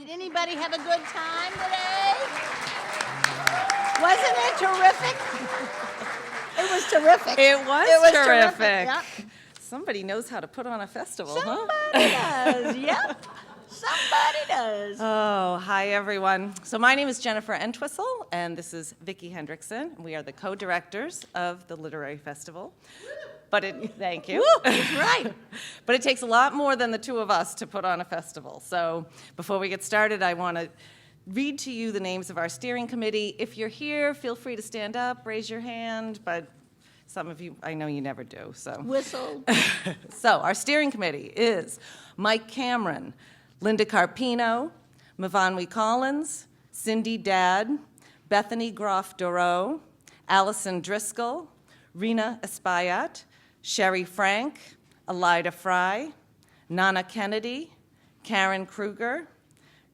Did anybody have a good time today? Wasn't it terrific? It was terrific. It was terrific. Yep. Somebody knows how to put on a festival, Somebody does, yep. Somebody does. Oh, hi, everyone. So my name is Jennifer Entwistle, and this is Vicki Hendrickson. We are the co-directors of the Literary Festival. Thank you. Woo, that's right. But it takes a lot more than the two of us to put on a festival. So before we get started, I want to read to you the names of our steering committee. If you're here, feel free to stand up, raise your hand, but some of you, I know you never do. So Whistle. So our steering committee is Mike Cameron, Linda Carpino, Mavanwi Collins, Cindy Dadd, Bethany Groff-Dorough, Allison Driscoll, Rena Espaillat, Sherry Frank, Elida Fry, Nana Kennedy, Karen Kruger,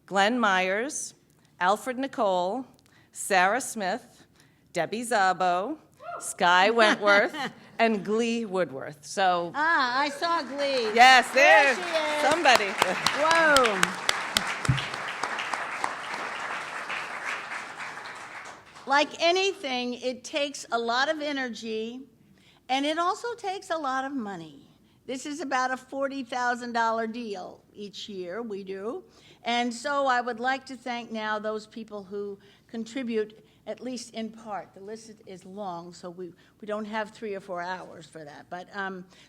Glenn Myers, Alfred Nicole, Sarah Smith, Debbie Szabo, Sky Wentworth, and Glee Woodworth. So, I saw Glee. yes, There there's she is. somebody. Whoa. Like anything, it takes a lot of energy, and it also takes a lot of money. This is about a $40,000 deal each year, we do. And so I would like to thank now those people who contribute, at least in part. The list is long, so we don't have 3 or 4 hours for that. But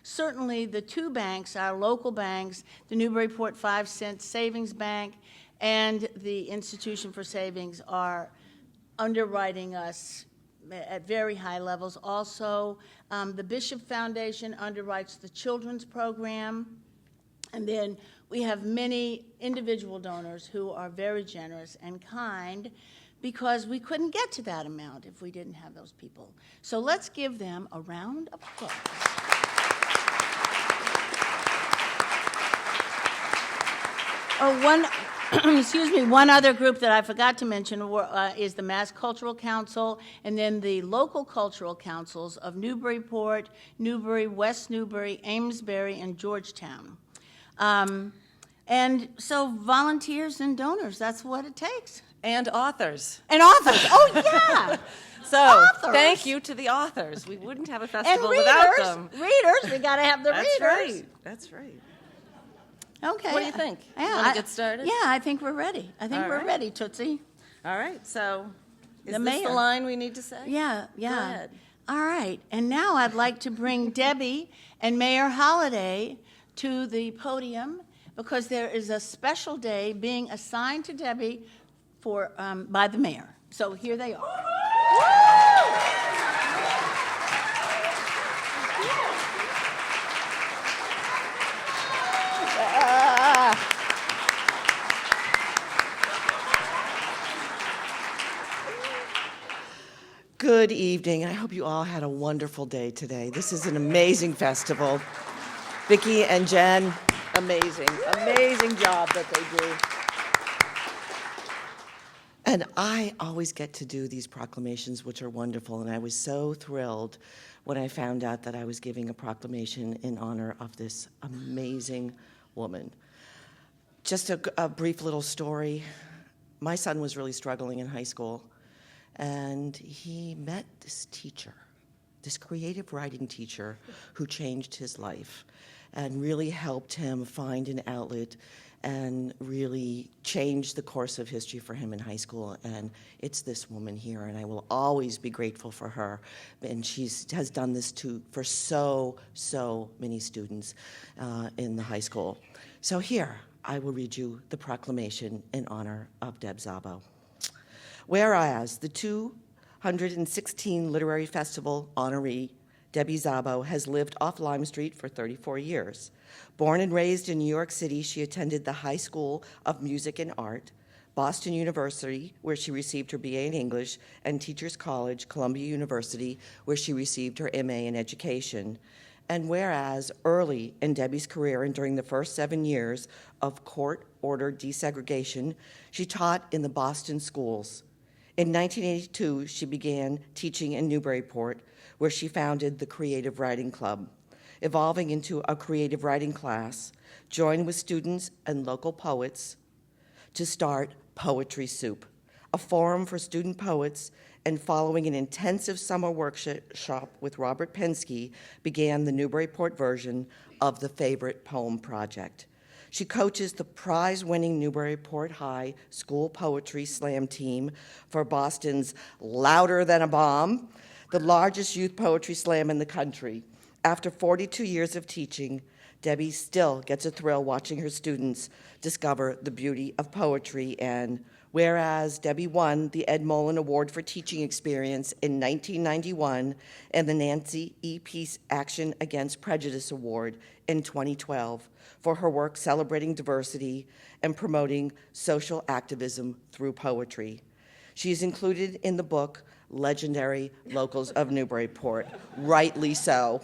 certainly the two banks, our local banks, the Newburyport 5-cent Savings Bank and the Institution for Savings, are underwriting us at very high levels. Also, the Bishop Foundation underwrites the children's program. And then we have many individual donors who are very generous and kind, because we couldn't get to that amount if we didn't have those people. So let's give them a round of applause. One other group that I forgot to mention is the Mass Cultural Council, and then the local cultural councils of Newburyport, Newbury, West Newbury, Amesbury, and Georgetown. And so volunteers and donors, that's what it takes. And authors. And authors, oh yeah! So Authors. thank you to the authors. We wouldn't have a And festival readers, without them. readers, we gotta have the That's readers. right. That's right. Okay. What do you think? Yeah, Want to get started? Yeah, I think we're ready. I think All we're right. ready, Tootsie. All right. So is The this mayor. the line we need to say? Yeah, Go yeah. ahead. All right, and now I'd like to bring Debbie and Mayor Holliday to the podium, because there is a special day being assigned to Debbie by the mayor. So here they are. Good evening, and I hope you all had a wonderful day today. This is an amazing festival. Vicki and Jen, amazing job that they do. And I always get to do these proclamations, which are wonderful, and I was so thrilled when I found out that I was giving a proclamation in honor of this amazing woman. Just a brief little story. My son was really struggling in high school, and he met this teacher, this creative writing teacher, who changed his life and really helped him find an outlet and really changed the course of history for him in high school. And it's this woman here, and I will always be grateful for her. And she has done this for so many students in the high school. So here, I will read you the proclamation in honor of Deb Szabo. Whereas the 216 Literary Festival honoree, Debbie Szabo, has lived off Lime Street for 34 years. Born and raised in New York City, she attended the High School of Music and Art, Boston University, where she received her BA in English, and Teachers College, Columbia University, where she received her MA in Education. And whereas early in Debbie's career and during the first 7 years of court-ordered desegregation, she taught in the Boston schools. In 1982, she began teaching in Newburyport, where she founded the Creative Writing Club, evolving into a creative writing class, joined with students and local poets to start Poetry Soup, a forum for student poets, and following an intensive summer workshop with Robert Penske, began the Newburyport version of the Favorite Poem Project. She coaches the prize-winning Newburyport High School Poetry Slam team for Boston's Louder Than a Bomb, the largest youth poetry slam in the country. After 42 years of teaching, Debbie still gets a thrill watching her students discover the beauty of poetry. And whereas Debbie won the Ed Molin Award for Teaching Experience in 1991 and the Nancy E. Pease Action Against Prejudice Award in 2012 for her work celebrating diversity and promoting social activism through poetry. She is included in the book Legendary Locals of Newburyport, rightly so.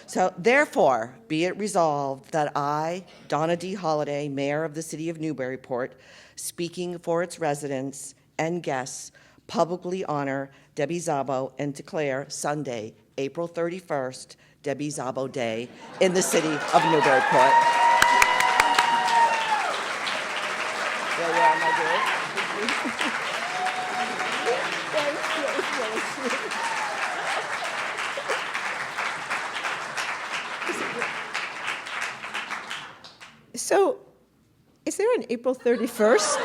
So therefore, be it resolved that I, Donna D. Holliday, Mayor of the City of Newburyport, speaking for its residents and guests, publicly honor Debbie Szabo and declare Sunday, April 31st, Debbie Szabo Day in the City of Newburyport. There you are, my dear. So, is there an April 31st?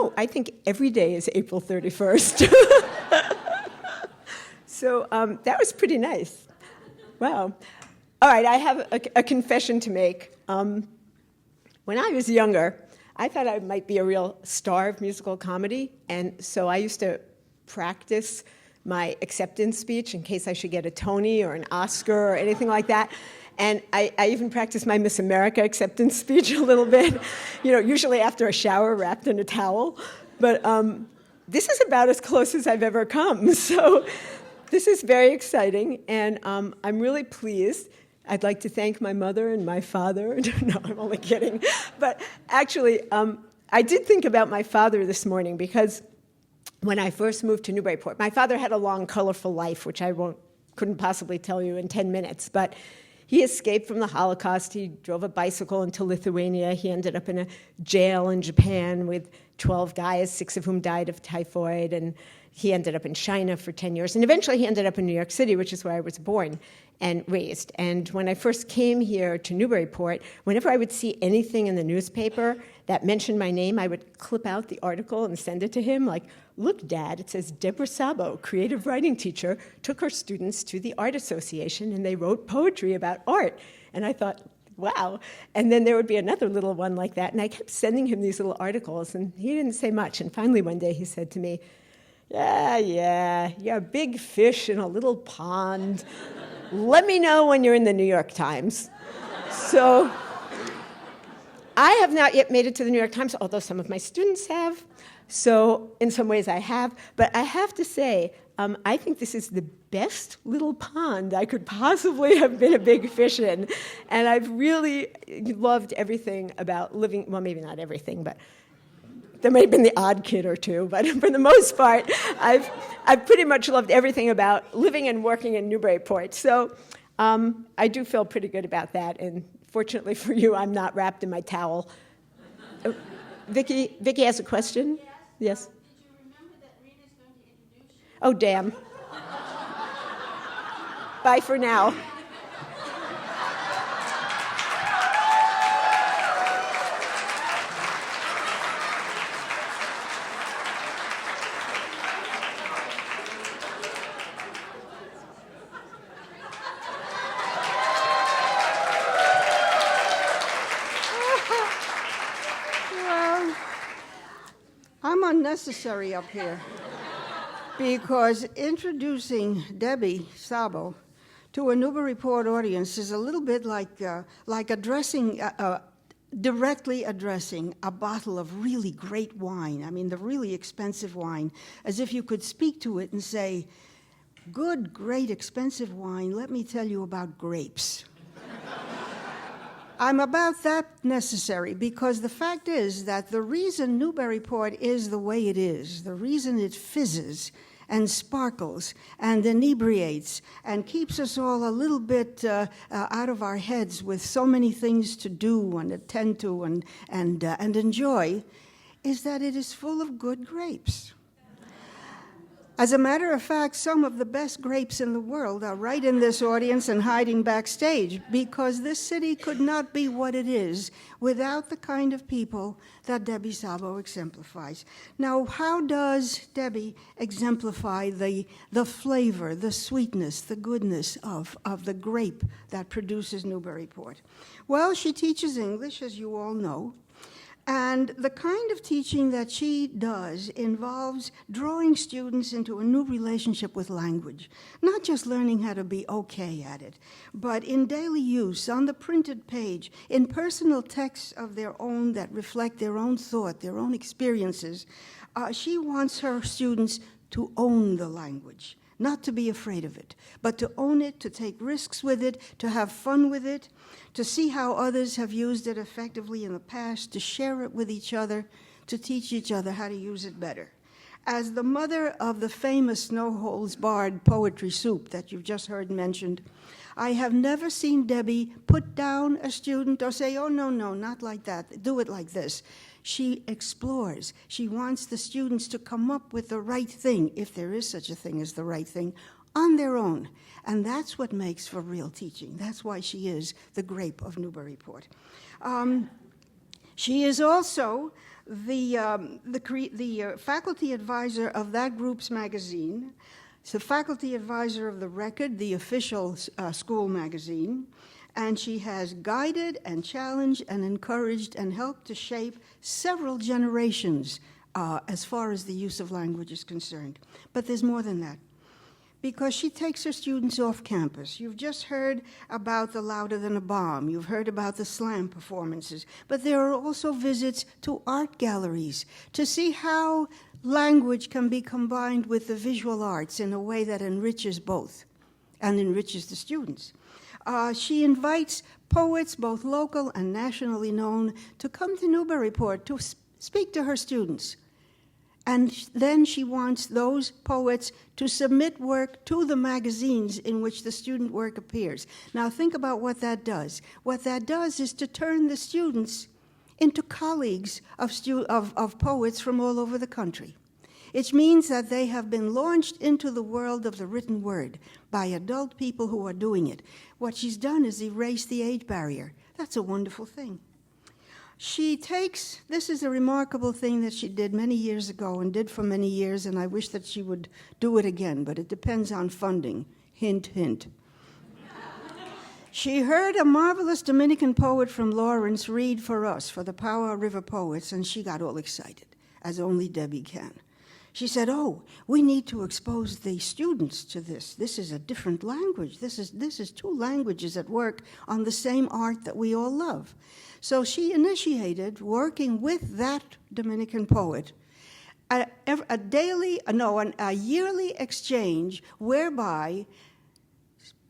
I think every day is April 31st. So that was pretty nice. Wow. All right, I have a confession to make. When I was younger, I thought I might be a real star of musical comedy, and so I used to practice my acceptance speech in case I should get a Tony or an Oscar or anything like that. And I even practiced my Miss America acceptance speech a little bit, usually after a shower wrapped in a towel. But this is about as close as I've ever come. So this is very exciting, and I'm really pleased. I'd like to thank my mother and my father. No, I'm only kidding. But actually, I did think about my father this morning because when I first moved to Newburyport, my father had a long, colorful life, which I couldn't possibly tell you in 10 minutes, but he escaped from the Holocaust. He drove a bicycle into Lithuania. He ended up in a jail in Japan with 12 guys, 6 of whom died of typhoid, and he ended up in China for 10 years. And eventually he ended up in New York City, which is where I was born and raised. And when I first came here to Newburyport, whenever I would see anything in the newspaper that mentioned my name, I would clip out the article and send it to him, like, "Look, Dad, it says Deborah Szabo, creative writing teacher, took her students to the Art Association and they wrote poetry about art." And I thought, wow. And then there would be another little one like that. And I kept sending him these little articles, and he didn't say much. And finally one day he said to me, yeah, you're a big fish in a little pond. Let me know when you're in the New York Times. So I have not yet made it to the New York Times, although some of my students have. So in some ways I have. But I have to say, I think this is the best little pond I could possibly have been a big fish in. And I've really loved everything about living, well, maybe not everything, but there may have been the odd kid or two, but for the most part, I've pretty much loved everything about living and working in Newburyport. So I do feel pretty good about that. And fortunately for you, I'm not wrapped in my towel. Vicky has a question? Yes. Did you remember that Rita's going to introduce you? Oh, damn. Bye for now. I'm unnecessary up here because introducing Debbie Szabo to a Newburyport audience is a little bit like directly addressing a bottle of really great wine. I mean, the really expensive wine, as if you could speak to it and say, "Good, great, expensive wine, let me tell you about grapes." I'm about that necessary because the fact is that the reason Newburyport is the way it is, the reason it fizzes and sparkles and inebriates and keeps us all a little bit out of our heads with so many things to do and attend to and enjoy, is that it is full of good grapes. As a matter of fact, some of the best grapes in the world are right in this audience and hiding backstage, because this city could not be what it is without the kind of people that Debbie Szabo exemplifies. Now, how does Debbie exemplify the flavor, the sweetness, the goodness of the grape that produces Newburyport? Well, she teaches English, as you all know. And the kind of teaching that she does involves drawing students into a new relationship with language, not just learning how to be okay at it, but in daily use, on the printed page, in personal texts of their own that reflect their own thought, their own experiences. She wants her students to own the language, not to be afraid of it, but to own it, to take risks with it, to have fun with it, to see how others have used it effectively in the past, to share it with each other, to teach each other how to use it better. As the mother of the famous Snow Holes Barred poetry soup that you've just heard mentioned, I have never seen Debbie put down a student or say, oh, no, not like that, do it like this. She explores. She wants the students to come up with the right thing, if there is such a thing as the right thing, on their own. And that's what makes for real teaching. That's why she is the grape of Newburyport. She is also the faculty advisor of that group's magazine. She's the faculty advisor of The Record, the official school magazine. And she has guided and challenged and encouraged and helped to shape several generations as far as the use of language is concerned. But there's more than that, because she takes her students off campus. You've just heard about the Louder Than a Bomb. You've heard about the slam performances. But there are also visits to art galleries to see how language can be combined with the visual arts in a way that enriches both and enriches the students. She invites poets, both local and nationally known, to come to Newburyport to speak to her students. And then she wants those poets to submit work to the magazines in which the student work appears. Now think about what that does. What that does is to turn the students into colleagues of poets from all over the country. It means that they have been launched into the world of the written word by adult people who are doing it. What she's done is erase the age barrier. That's a wonderful thing. This is a remarkable thing that she did many years ago and did for many years, and I wish that she would do it again, but it depends on funding. Hint, hint. She heard a marvelous Dominican poet from Lawrence read for us, for the Powder River Poets, and she got all excited, as only Debbie can. She said, oh, we need to expose the students to this. This is a different language. This is two languages at work on the same art that we all love. So she initiated, working with that Dominican poet, a yearly exchange whereby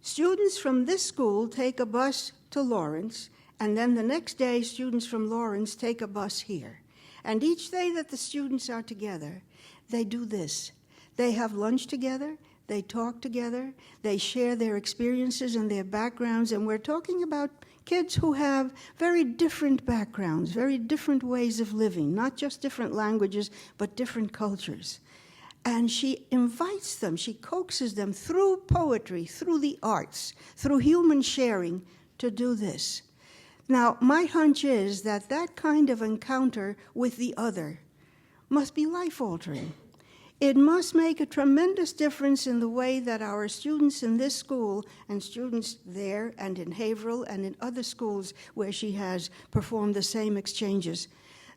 students from this school take a bus to Lawrence, and then the next day students from Lawrence take a bus here. And each day that the students are together, they do this. They have lunch together, they talk together, they share their experiences and their backgrounds, and we're talking about kids who have very different backgrounds, very different ways of living, not just different languages, but different cultures. And she invites them, she coaxes them through poetry, through the arts, through human sharing to do this. Now, my hunch is that that kind of encounter with the other must be life-altering. It must make a tremendous difference in the way that our students in this school and students there and in Haverhill and in other schools where she has performed the same exchanges,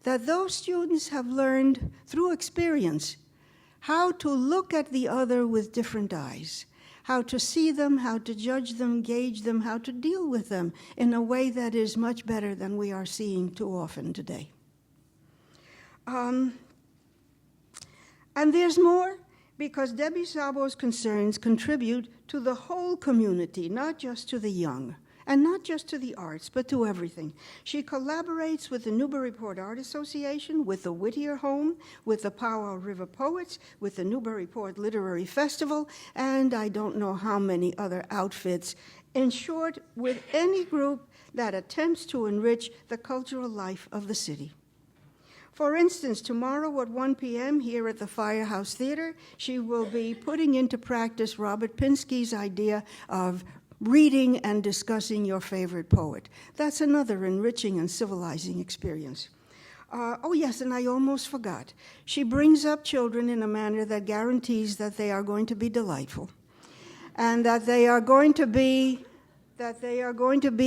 that those students have learned through experience how to look at the other with different eyes, how to see them, how to judge them, gauge them, how to deal with them in a way that is much better than we are seeing too often today. And there's more, because Debbie Szabo's concerns contribute to the whole community, not just to the young. and not just to the arts, but to everything. She collaborates with the Newburyport Art Association, with the Whittier Home, with the Powell River Poets, with the Newburyport Literary Festival, and I don't know how many other outfits. In short, with any group that attempts to enrich the cultural life of the city. For instance, tomorrow at 1 p.m. here at the Firehouse Theater, she will be putting into practice Robert Pinsky's idea of reading and discussing your favorite poet. That's another enriching and civilizing experience. Oh yes, and I almost forgot. She brings up children in a manner that guarantees that they are going to be delightful, and that they are going to be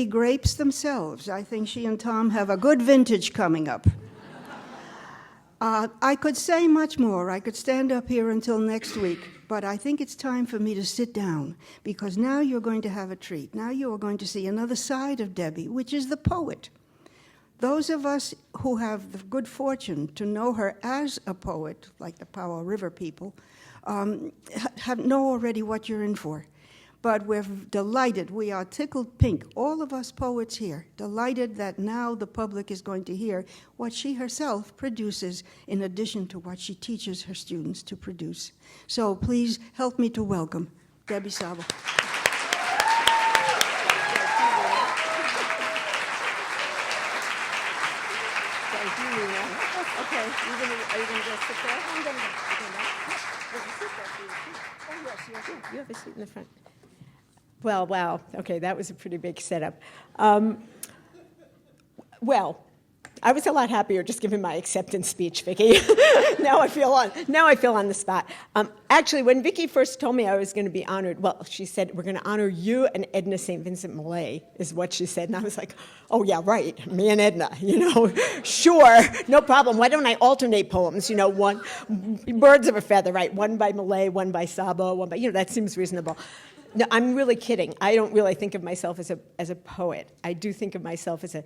grapes themselves. I think she and Tom have a good vintage coming up. I could say much more. I could stand up here until next week, but I think it's time for me to sit down, because now you're going to have a treat. Now you are going to see another side of Debbie, which is the poet. Those of us who have the good fortune to know her as a poet, like the Powell River people, know already what you're in for. But we're delighted, we are tickled pink, all of us poets here, delighted that now the public is going to hear what she herself produces in addition to what she teaches her students to produce. So please help me to welcome Debbie Szabo. Thank you, Nina. Okay, are you going to just sit there? I'm going to you have a seat in the front. Well, wow. Okay, that was a pretty big setup. Well, I was a lot happier just giving my acceptance speech, Vicki. Now I feel on the spot. Actually, when Vicki first told me I was going to be honored, well, she said, we're going to honor you and Edna St. Vincent Millay, is what she said. And I was like, oh, yeah, right, me and Edna, sure, no problem. Why don't I alternate poems, one, birds of a feather, right? One by Millay, one by Szabo, one by, that seems reasonable. No, I'm really kidding. I don't really think of myself as a poet. I do think of myself as a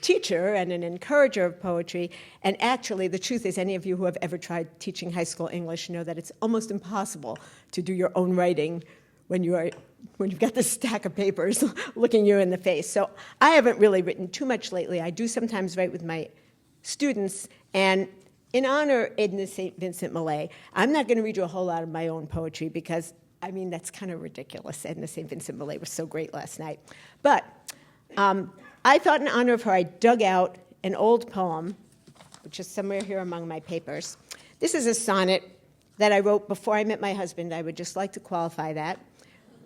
teacher and an encourager of poetry. And actually, the truth is, any of you who have ever tried teaching high school English know that it's almost impossible to do your own writing when you've got this stack of papers looking you in the face. So I haven't really written too much lately. I do sometimes write with my students, and in honor of Edna St. Vincent Millay, I'm not going to read you a whole lot of my own poetry because that's kind of ridiculous. Edna St. Vincent Millay was so great last night. But I thought in honor of her, I dug out an old poem, which is somewhere here among my papers. This is a sonnet that I wrote before I met my husband. I would just like to qualify that.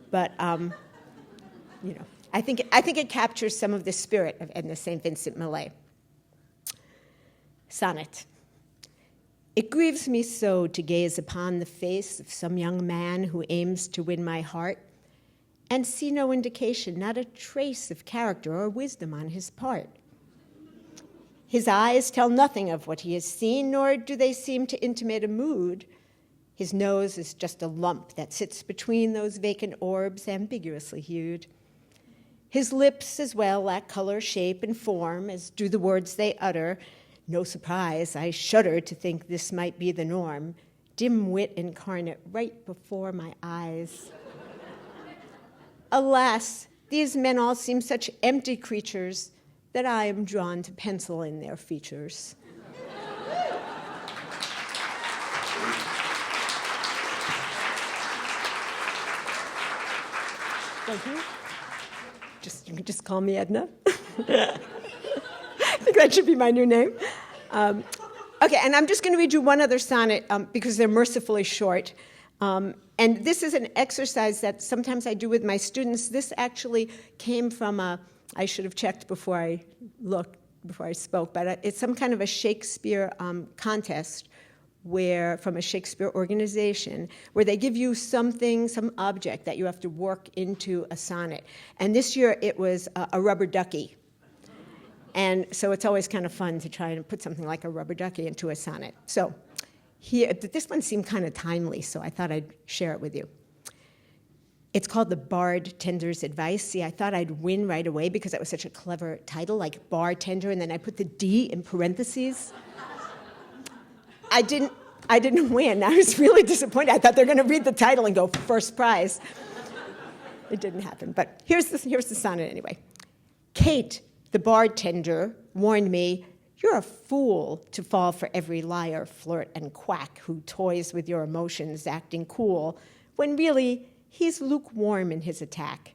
But, I think it captures some of the spirit of Edna St. Vincent Millay. Sonnet. It grieves me so to gaze upon the face of some young man who aims to win my heart and see no indication, not a trace of character or wisdom on his part. His eyes tell nothing of what he has seen, nor do they seem to intimate a mood. His nose is just a lump that sits between those vacant orbs, ambiguously hued. His lips as well lack color, shape, and form, as do the words they utter. No surprise, I shudder to think this might be the norm. Dim wit incarnate right before my eyes. Alas, these men all seem such empty creatures that I am drawn to pencil in their features. Thank you. You can just call me Edna. I think that should be my new name. Okay, and I'm just going to read you one other sonnet because they're mercifully short. And this is an exercise that sometimes I do with my students. This actually came from I should have checked before I spoke, but it's some kind of a Shakespeare contest from a Shakespeare organization, where they give you something, some object that you have to work into a sonnet. And this year it was a rubber ducky. And so it's always kind of fun to try and put something like a rubber ducky into a sonnet. So here, this one seemed kind of timely, so I thought I'd share it with you. It's called The Bartender's Advice. See, I thought I'd win right away because that was such a clever title, like bartender, and then I put the D in parentheses. I didn't win. I was really disappointed. I thought they were going to read the title and go, first prize. It didn't happen. But here's the sonnet anyway. Kate, the bartender, warned me, you're a fool to fall for every liar, flirt, and quack who toys with your emotions, acting cool, when really he's lukewarm in his attack.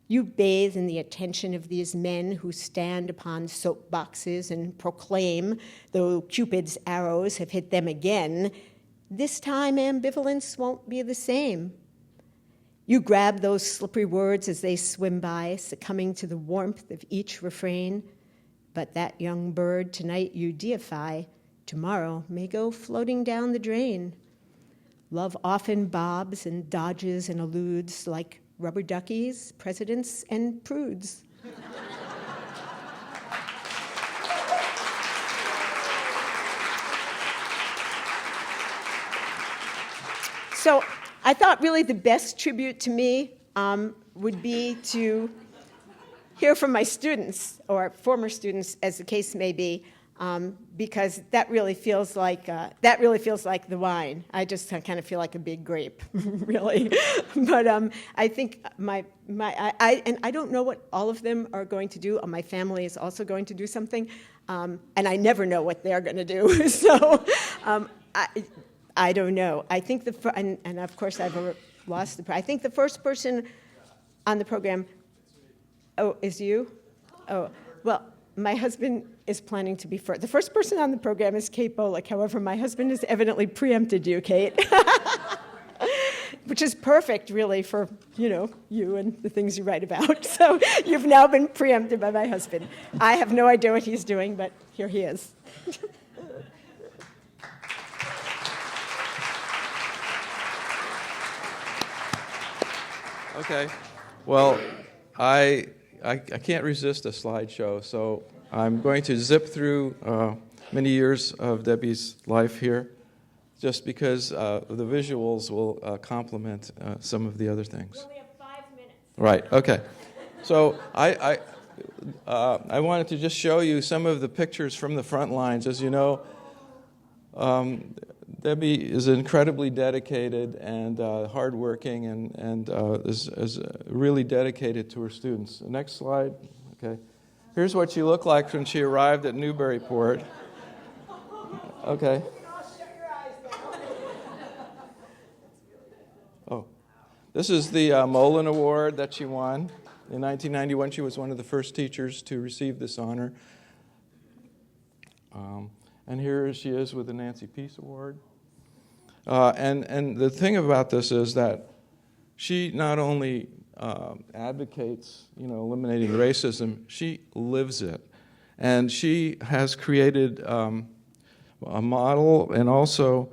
You bathe in the attention of these men who stand upon soapboxes and proclaim, though Cupid's arrows have hit them again, this time ambivalence won't be the same. You grab those slippery words as they swim by, succumbing to the warmth of each refrain. But that young bird tonight you deify, tomorrow may go floating down the drain. Love often bobs and dodges and eludes like rubber duckies, presidents, and prudes. So I thought really the best tribute to me would be to hear from my students, or former students, as the case may be, because that really feels like the wine. I just kind of feel like a big grape, really. But I think I don't know what all of them are going to do. My family is also going to do something, and I never know what they're going to do. So I don't know. I think and of course I've lost I think the first person on the program. Oh, is you? Oh, well, my husband is planning to be first. The first person on the program is Kate Bolick. However, my husband has evidently preempted you, Kate, which is perfect, really, for, you and the things you write about. So you've now been preempted by my husband. I have no idea what he's doing, but here he is. Okay. Well, I can't resist a slideshow, so I'm going to zip through many years of Debbie's life here, just because the visuals will complement some of the other things. We only have 5 minutes. Right. Okay. So I wanted to just show you some of the pictures from the front lines. As you know, Debbie is incredibly dedicated and hardworking, and is really dedicated to her students. The next slide. Okay. Here's what she looked like when she arrived at Newburyport. Okay. Oh, this is the Molin Award that she won in 1991. She was one of the first teachers to receive this honor. And here she is with the Nancy Pease Award. And the thing about this is that she not only advocates, eliminating racism, she lives it. And she has created a model and also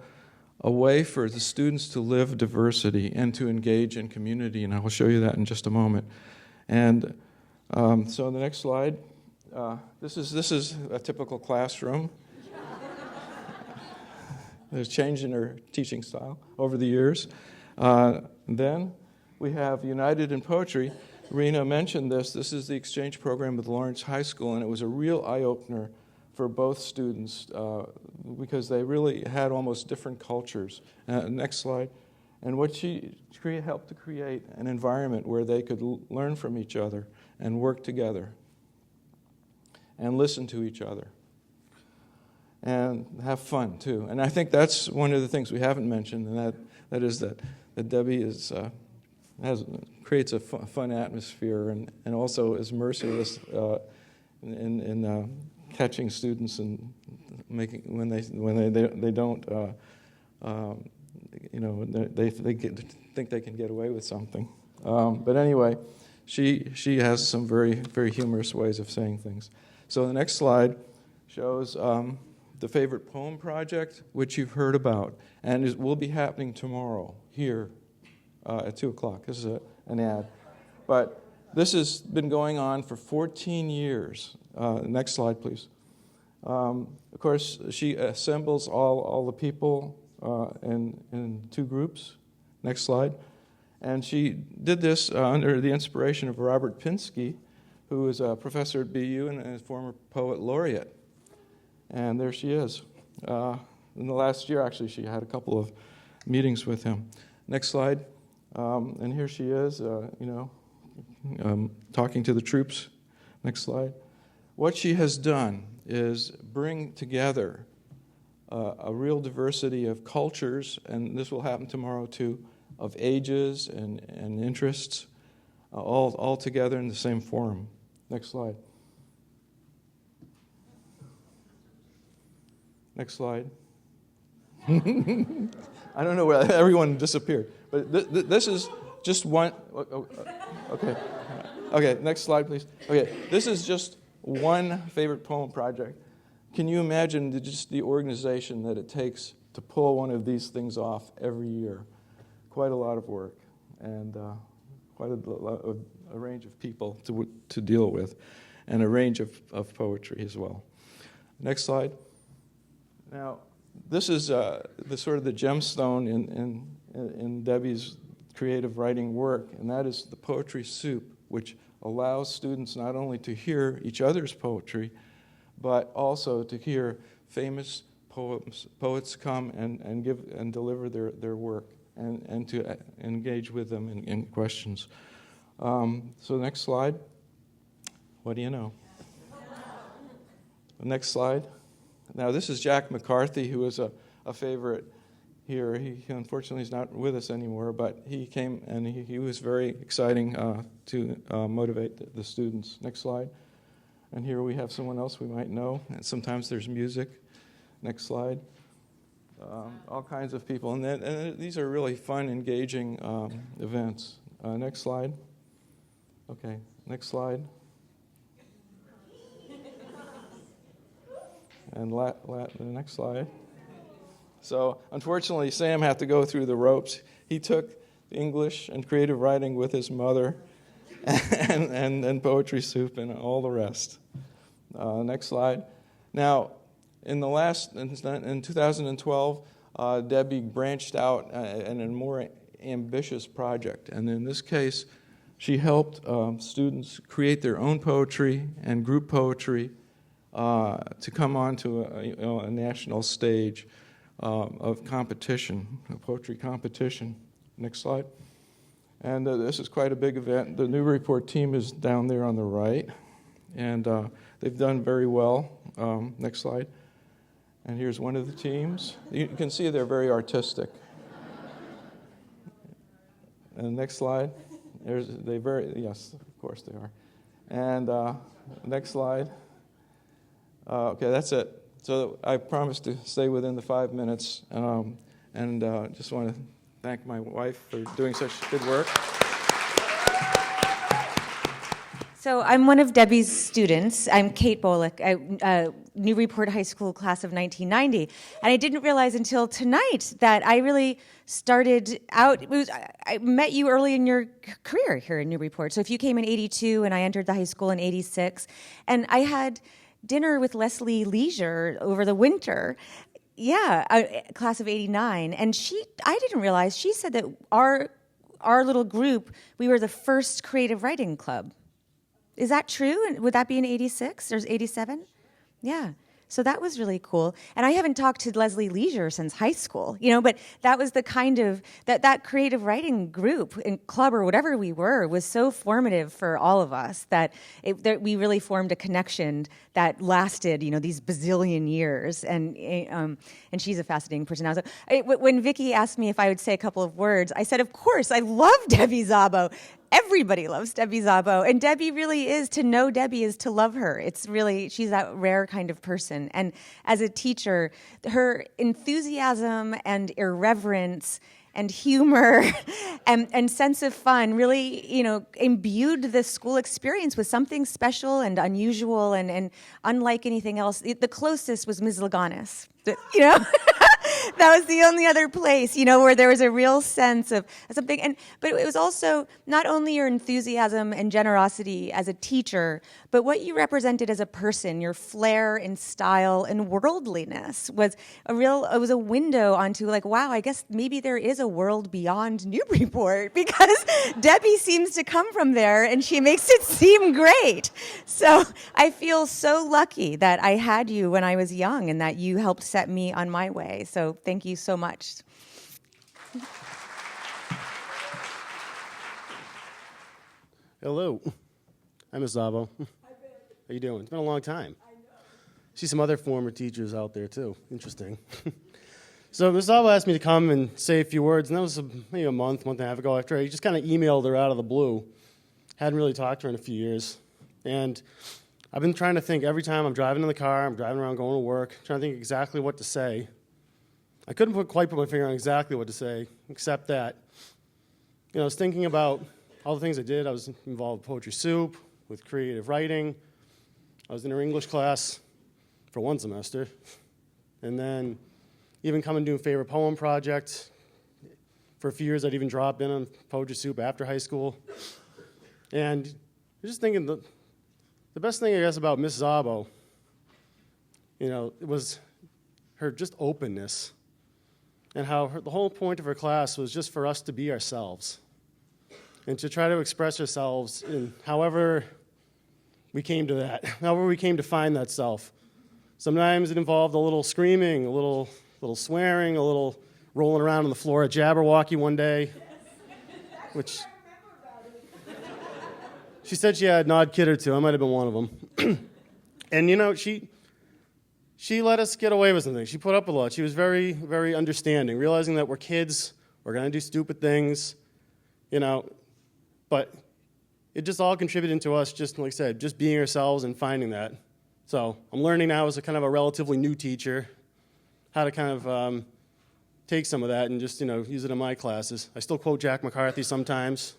a way for the students to live diversity and to engage in community, and I will show you that in just a moment. And so the next slide, this is a typical classroom. There's change in her teaching style over the years. Then we have United in Poetry. Rena mentioned this. This is the exchange program with Lawrence High School, and it was a real eye-opener for both students because they really had almost different cultures. Next slide. And what she helped to create an environment where they could learn from each other and work together and listen to each other. And have fun, too. And I think that's one of the things we haven't mentioned, and that is that Debbie creates a fun atmosphere and also is merciless in catching students and making when they don't they think they can get away with something. But anyway, she has some very, very humorous ways of saying things. So the next slide shows the Favorite Poem Project, which you've heard about, and it will be happening tomorrow here at 2 o'clock. This is an ad. But this has been going on for 14 years. Next slide, please. Of course, she assembles all the people in 2 groups. Next slide. And she did this under the inspiration of Robert Pinsky, who is a professor at BU and a former poet laureate. And there she is. In the last year, actually, she had a couple of meetings with him. Next slide. And here she is, talking to the troops. Next slide. What she has done is bring together a real diversity of cultures, and this will happen tomorrow too, of ages and interests, all together in the same forum. Next slide. Next slide. I don't know where everyone disappeared, but this is just one. Okay. Okay, next slide, please. Okay, this is just one favorite poem project. Can you imagine just the organization that it takes to pull one of these things off every year? Quite a lot of work, and quite a range of people to deal with, and a range of poetry as well. Next slide. Now, this is the sort of the gemstone in Debbie's creative writing work, and that is the poetry soup, which allows students not only to hear each other's poetry, but also to hear famous poets come and deliver their work, and to engage with them in questions. So next slide. What do you know? Next slide. Now this is Jack McCarthy, who is a favorite here. He unfortunately is not with us anymore, but he came and he was very exciting to motivate the students. Next slide. And here we have someone else we might know, and sometimes there's music. Next slide. All kinds of people, and these are really fun, engaging events. Next slide. Okay, next slide. And the next slide. So unfortunately, Sam had to go through the ropes. He took English and creative writing with his mother, and poetry soup and all the rest. Next slide. Now, in 2012, Debbie branched out in a more ambitious project, and in this case, she helped students create their own poetry and group poetry to come onto a national stage of competition, a poetry competition. Next slide. And this is quite a big event. The Newburyport team is down there on the right, and they've done very well. Next slide. And here's one of the teams. You can see they're very artistic. And next slide. Yes, of course they are. And next slide. Okay, that's it. So I promised to stay within the 5 minutes, and just want to thank my wife for doing such good work. So I'm one of Debbie's students. I'm Kate Bolick, Newburyport High School class of 1990. And I didn't realize until tonight that I really started out, I met you early in your career here in Newburyport. So if you came in 82 and I entered the high school in 86, and I had dinner with Leslie Leisure over the winter. Yeah, class of 89. And I didn't realize, she said that our little group, we were the first creative writing club. Is that true? And would that be in 86 or 87? Yeah. So that was really cool. And I haven't talked to Leslie Leisure since high school, but that was the kind of, that creative writing group and club or whatever we were was so formative for all of us that we really formed a connection that lasted, these bazillion years. And she's a fascinating person now. So when Vicki asked me if I would say a couple of words, I said, of course, I love Debbie Szabo. Everybody loves Debbie Szabo, and Debbie really is, to know Debbie is to love her. It's really, she's that rare kind of person. And as a teacher, her enthusiasm and irreverence and humor and sense of fun really, imbued the school experience with something special and unusual and unlike anything else. The closest was Ms. Laganis, That was the only other place, where there was a real sense of something. But it was also not only your enthusiasm and generosity as a teacher, but what you represented as a person, your flair and style and worldliness was it was a window onto wow, I guess maybe there is a world beyond Newburyport, because Debbie seems to come from there and she makes it seem great. So I feel so lucky that I had you when I was young and that you helped set me on my my way. So thank you so much. Hello. I'm Szabo. How you doing? It's been a long time. I know. See some other former teachers out there, too. Interesting. So Ms. Szabo asked me to come and say a few words, and that was maybe a month and a half ago after I just kind of emailed her out of the blue. Hadn't really talked to her in a few years. And I've been trying to think every time I'm driving in the car, I'm driving around going to work, trying to think exactly what to say. I couldn't quite put my finger on exactly what to say, except that, I was thinking about all the things I did. I was involved with Poetry Soup, with creative writing. I was in her English class for one semester. And then even coming to do a favorite poem project. For a few years, I'd even drop in on Poetry Soup after high school. And I'm just thinking the best thing, I guess, about Miss Szabo, it was her just openness and how the whole point of her class was just for us to be ourselves and to try to express ourselves in however we came to that, however we came to find that self. Sometimes it involved a little screaming, a little swearing, a little rolling around on the floor at Jabberwocky one day, which she said she had an odd kid or two. I might have been one of them. And, she let us get away with something. She put up with a lot. She was very, very understanding, realizing that we're kids, we're going to do stupid things, but it just all contributed to us, just like I said, just being ourselves and finding that. So I'm learning now as a kind of a relatively new teacher how to kind of take some of that and just, use it in my classes. I still quote Jack McCarthy sometimes.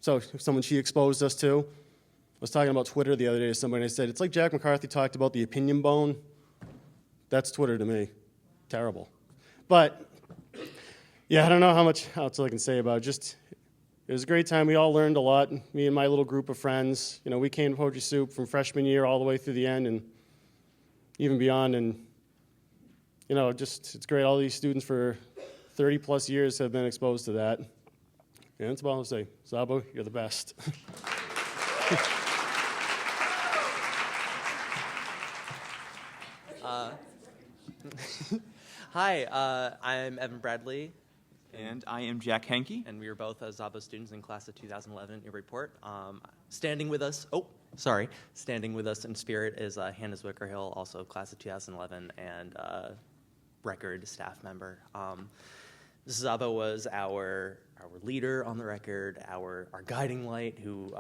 So someone she exposed us to. I was talking about Twitter the other day to somebody, and I said, it's like Jack McCarthy talked about the opinion bone. That's Twitter to me. Terrible. But, yeah, I don't know how much else I can say about it. Just, it was a great time. We all learned a lot, me and my little group of friends. We came to Poetry Soup from freshman year all the way through the end and even beyond. And, it's great. All these students for 30-plus years have been exposed to that. And that's all I'll say. Szabo, you're the best. Hi, I'm Evan Bradley. And I am Jack Henke. And we are both Szabo students in class of 2011 at Newburyport. Standing with us in spirit is Hannah Zwickerhill, also class of 2011, and record staff member. Mrs. Szabo was our leader on the record, our guiding light, who,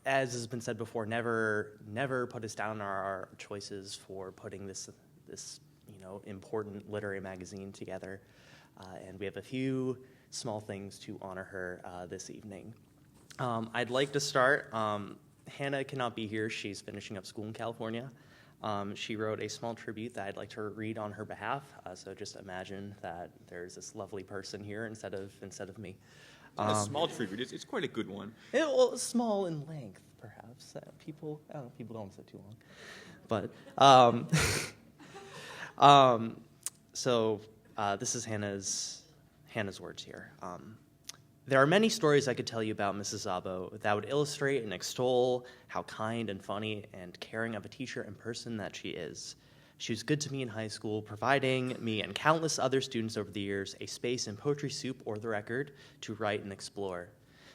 as has been said before, never put us down on our choices for putting this important literary magazine together. And we have a few small things to honor her this evening. I'd like to start. Hannah cannot be here. She's finishing up school in California. She wrote a small tribute that I'd like to read on her behalf. So just imagine that there's this lovely person here instead of me. A small tribute. It's quite a good one. Small in length, perhaps. People don't sit too long. But this is Hannah's words here. There are many stories I could tell you about Mrs. Szabo that would illustrate and extol how kind and funny and caring of a teacher and person that she is. She was good to me in high school, providing me and countless other students over the years a space in Poetry Soup or The Record to write and explore.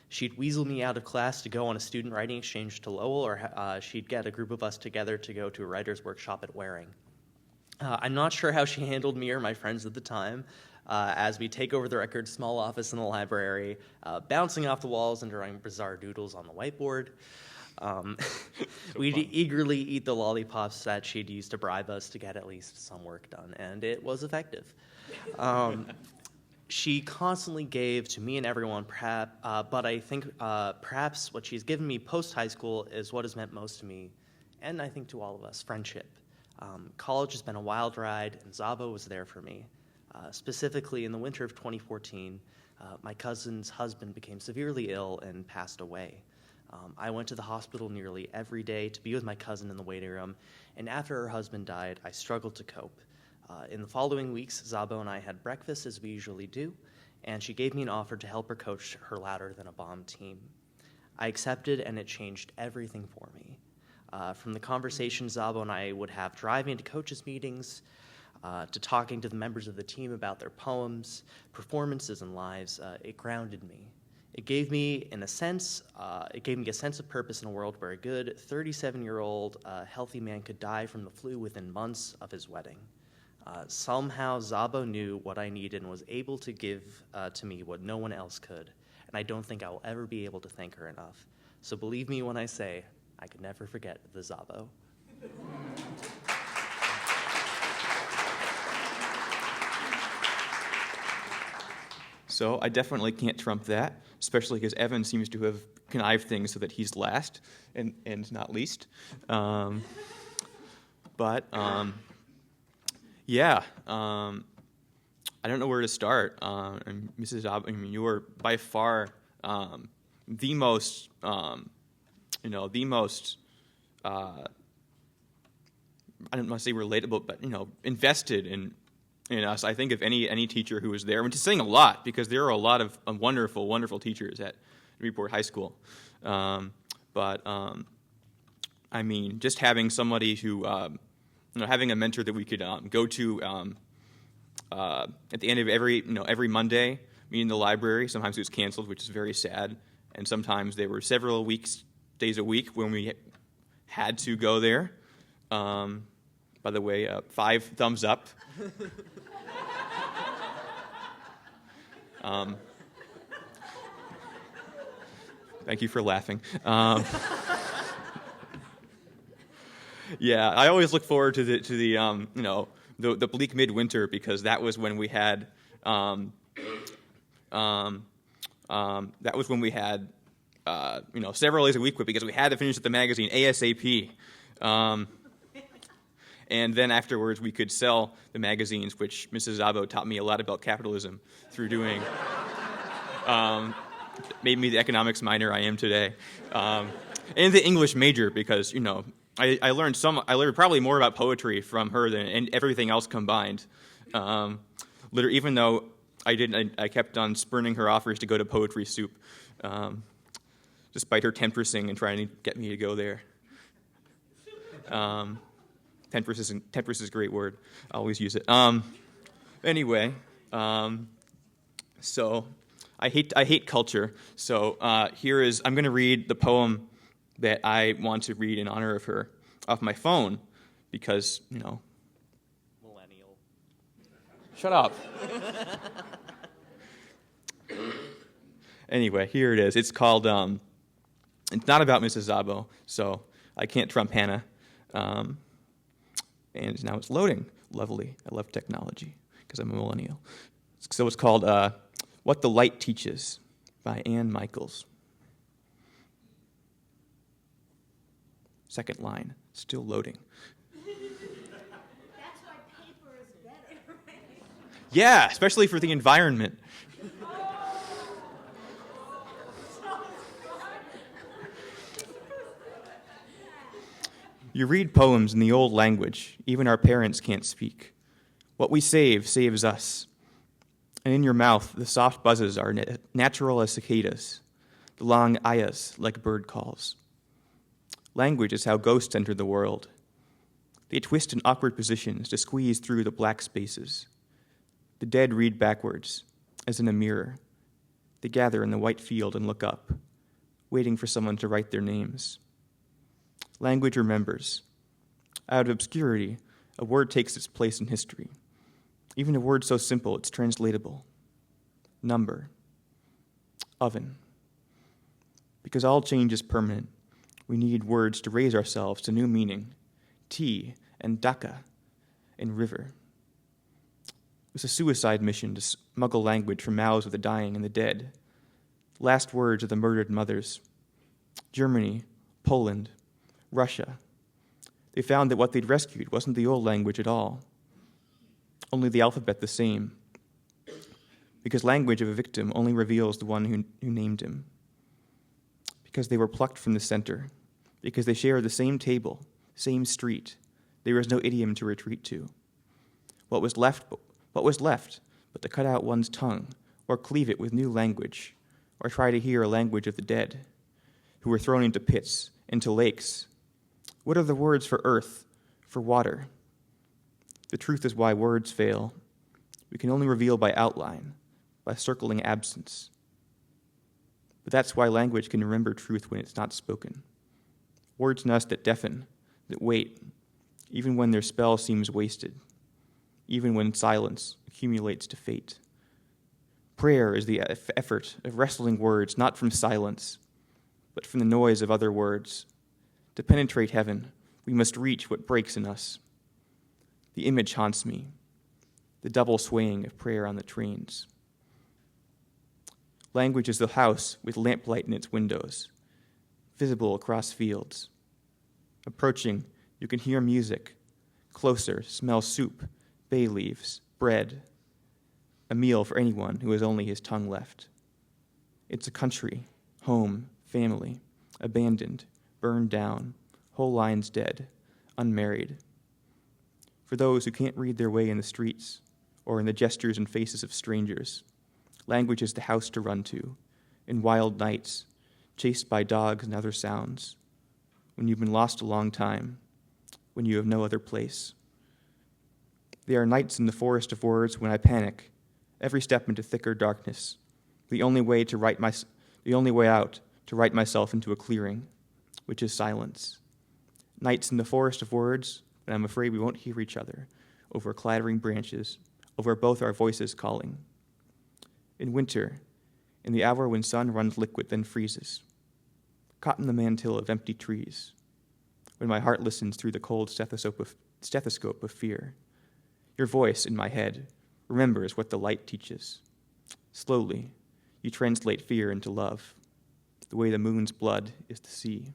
She'd weasel me out of class to go on a student writing exchange to Lowell, or she'd get a group of us together to go to a writer's workshop at Waring. I'm not sure how she handled me or my friends at the time, as we take over The Record's small office in the library, bouncing off the walls and drawing bizarre doodles on the whiteboard. We'd eagerly eat the lollipops that she'd used to bribe us to get at least some work done, and it was effective. She constantly gave to me and everyone, but I think perhaps what she's given me post-high school is what has meant most to me, and I think to all of us, friendship. College has been a wild ride, and Szabo was there for me. Specifically, in the winter of 2014, my cousin's husband became severely ill and passed away. I went to the hospital nearly every day to be with my cousin in the waiting room, and after her husband died, I struggled to cope. In the following weeks, Szabo and I had breakfast as we usually do, and she gave me an offer to help her coach her Louder Than a Bomb team. I accepted, and it changed everything for me. From the conversations Szabo and I would have driving to coaches' meetings, to talking to the members of the team about their poems, performances, and lives, it grounded me. It gave me, in a sense, it gave me a sense of purpose in a world where a good 37-year-old healthy man could die from the flu within months of his wedding. Somehow, Szabo knew what I needed and was able to give to me what no one else could. And I don't think I will ever be able to thank her enough. So believe me when I say, I could never forget the Szabo. So I definitely can't trump that, especially because Evan seems to have connived things so that he's last and not least. Yeah, I don't know where to start. And Mrs. Szabo, I mean, you were by far the most, I don't want to say relatable, but invested in us. I think of any teacher who was there, which is saying a lot because there are a lot of wonderful, wonderful teachers at Newburyport High School. I mean, just having somebody who, having a mentor that we could go to at the end of every Monday, meeting in the library. Sometimes it was canceled, which is very sad, and sometimes there were several days a week when we had to go there. By the way, 5 thumbs up. Thank you for laughing. Yeah, I always look forward to the bleak midwinter because that was when we had several days a week because we had to finish the magazine ASAP. And then afterwards, we could sell the magazines, which Mrs. Szabo taught me a lot about capitalism through doing. Made me the economics minor I am today, and the English major because I learned probably more about poetry from her than everything else combined. Even though I kept on spurning her offers to go to Poetry Soup, despite her temperessing and trying to get me to go there. Temperance is a great word. I always use it. Anyway, so I hate culture. So I'm going to read the poem that I want to read in honor of her off my phone because Millennial. Shut up. Anyway, here it is. It's called. It's not about Mrs. Szabo, so I can't trump Hannah. And now it's loading. Lovely. I love technology because I'm a millennial. So it's called What the Light Teaches by Anne Michaels. Second line, still loading. That's why paper is better, right? Yeah, especially for the environment. You read poems in the old language, even our parents can't speak. What we save saves us. And in your mouth, the soft buzzes are natural as cicadas, the long ayahs like bird calls. Language is how ghosts enter the world. They twist in awkward positions to squeeze through the black spaces. The dead read backwards, as in a mirror. They gather in the white field and look up, waiting for someone to write their names. Language remembers. Out of obscurity, a word takes its place in history. Even a word so simple it's translatable. Number. Oven. Because all change is permanent, we need words to raise ourselves to new meaning. Tea and Dhaka and river. It was a suicide mission to smuggle language from mouths of the dying and the dead. Last words of the murdered mothers. Germany, Poland, Russia. They found that what they'd rescued wasn't the old language at all, only the alphabet the same, because language of a victim only reveals the one who named him. Because they were plucked from the center, because they shared the same table, same street, there was no idiom to retreat to. What was left but to cut out one's tongue, or cleave it with new language, or try to hear a language of the dead, who were thrown into pits, into lakes. What are the words for earth, for water? The truth is why words fail. We can only reveal by outline, by circling absence. But that's why language can remember truth when it's not spoken. Words in us that deafen, that wait, even when their spell seems wasted, even when silence accumulates to fate. Prayer is the effort of wresting words not from silence, but from the noise of other words. To penetrate heaven, we must reach what breaks in us. The image haunts me, the double swaying of prayer on the trains. Language is the house with lamplight in its windows, visible across fields. Approaching, you can hear music. Closer, smell soup, bay leaves, bread. A meal for anyone who has only his tongue left. It's a country, home, family, abandoned, burned down, whole lines dead, unmarried. For those who can't read their way in the streets or in the gestures and faces of strangers, language is the house to run to, in wild nights, chased by dogs and other sounds, when you've been lost a long time, when you have no other place. There are nights in the forest of words when I panic, every step into thicker darkness, the only way out to write myself into a clearing, which is silence. Nights in the forest of words when I'm afraid we won't hear each other, over clattering branches, over both our voices calling. In winter, in the hour when sun runs liquid then freezes, caught in the mantle of empty trees, when my heart listens through the cold stethoscope of fear, your voice in my head remembers what the light teaches. Slowly, you translate fear into love, the way the moon's blood is the sea.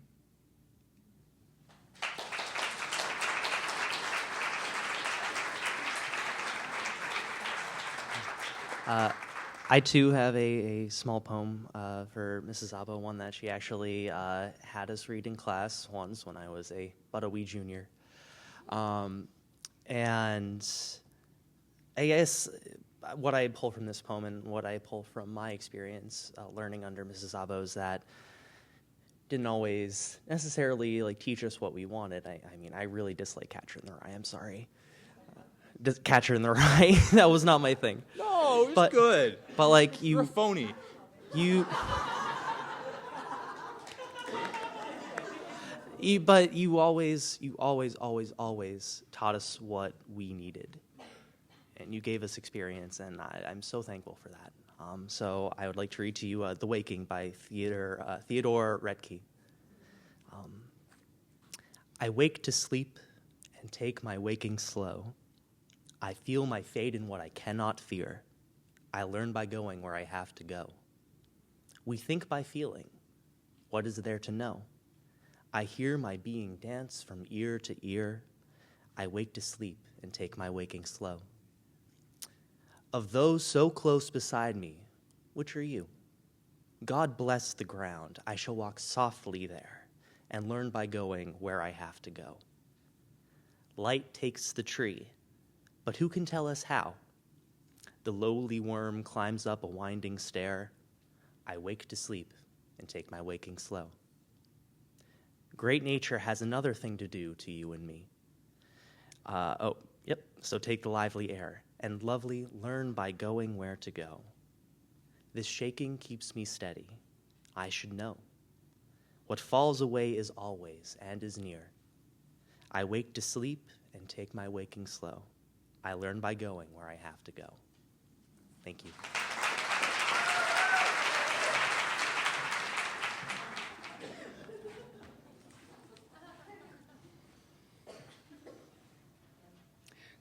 I too have a small poem for Mrs. Szabo, one that she actually had us read in class once when I was but a wee junior. And I guess what I pull from this poem and what I pull from my experience learning under Mrs. Szabo is that didn't always necessarily teach us what we wanted. I mean, I really dislike Catcher in the Rye. I'm sorry. Catcher in the Rye. That was not my thing. No, it was good. But You're a phony. But you always taught us what we needed, and you gave us experience, and I'm so thankful for that. So I would like to read to you "The Waking" by Theodore Redke. I wake to sleep and take my waking slow. I feel my fate in what I cannot fear. I learn by going where I have to go. We think by feeling. What is there to know? I hear my being dance from ear to ear. I wake to sleep and take my waking slow. Of those so close beside me, which are you? God bless the ground. I shall walk softly there and learn by going where I have to go. Light takes the tree, but who can tell us how? The lowly worm climbs up a winding stair. I wake to sleep and take my waking slow. Great nature has another thing to do to you and me. So take the lively air, and lovely learn by going where to go. This shaking keeps me steady. I should know. What falls away is always and is near. I wake to sleep and take my waking slow. I learn by going where I have to go. Thank you.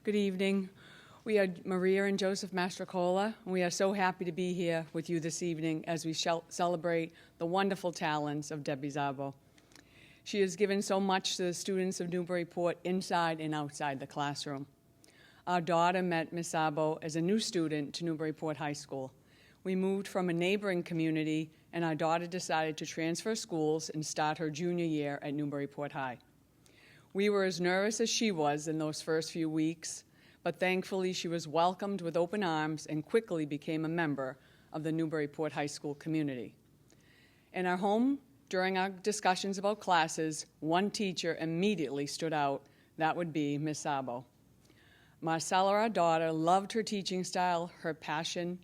Good evening. We are Maria and Joseph Mastrocola, and we are so happy to be here with you this evening as we celebrate the wonderful talents of Debbie Szabo. She has given so much to the students of Newburyport inside and outside the classroom. Our daughter met Ms. Szabo as a new student to Newburyport High School. We moved from a neighboring community, and our daughter decided to transfer schools and start her junior year at Newburyport High. We were as nervous as she was in those first few weeks, but thankfully she was welcomed with open arms and quickly became a member of the Newburyport High School community. In our home, during our discussions about classes, one teacher immediately stood out. That would be Ms. Szabo. Marcella, our daughter, loved her teaching style, her passion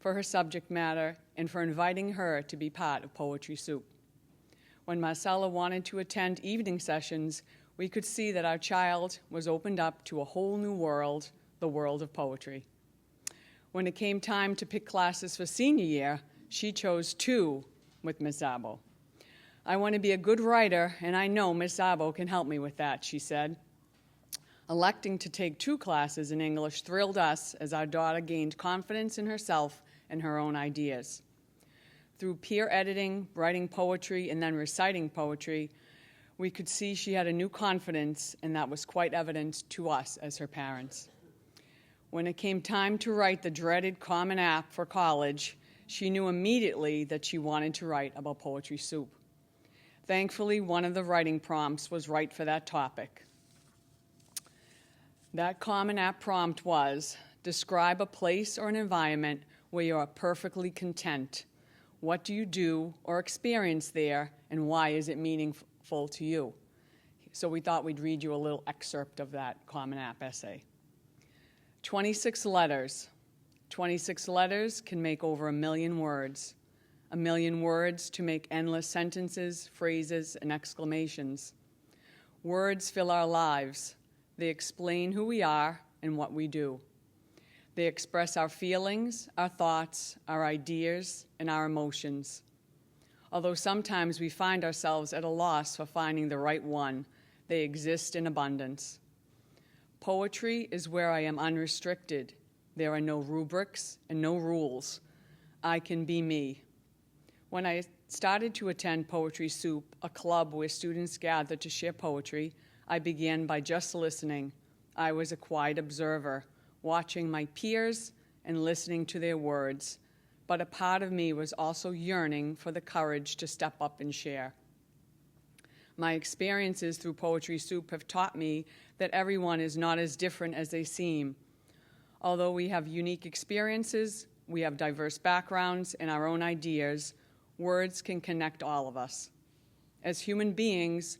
for her subject matter and for inviting her to be part of Poetry Soup. When Marcella wanted to attend evening sessions, we could see that our child was opened up to a whole new world, the world of poetry. When it came time to pick classes for senior year, she chose 2 with Ms. Szabo. I want to be a good writer, and I know Ms. Szabo can help me with that, she said. Electing to take 2 classes in English thrilled us as our daughter gained confidence in herself and her own ideas. Through peer editing, writing poetry, and then reciting poetry, we could see she had a new confidence, and that was quite evident to us as her parents. When it came time to write the dreaded Common App for college, she knew immediately that she wanted to write about Poetry Soup. Thankfully, one of the writing prompts was right for that topic. That Common App prompt was, describe a place or an environment where you are perfectly content. What do you do or experience there, and why is it meaningful to you? So we thought we'd read you a little excerpt of that Common App essay. 26 letters. 26 letters can make over 1 million words. 1 million words to make endless sentences, phrases, and exclamations. Words fill our lives. They explain who we are and what we do. They express our feelings, our thoughts, our ideas, and our emotions. Although sometimes we find ourselves at a loss for finding the right one, they exist in abundance. Poetry is where I am unrestricted. There are no rubrics and no rules. I can be me. When I started to attend Poetry Soup, a club where students gather to share poetry, I began by just listening. I was a quiet observer, watching my peers and listening to their words, but a part of me was also yearning for the courage to step up and share. My experiences through Poetry Soup have taught me that everyone is not as different as they seem. Although we have unique experiences, we have diverse backgrounds and our own ideas, words can connect all of us. As human beings,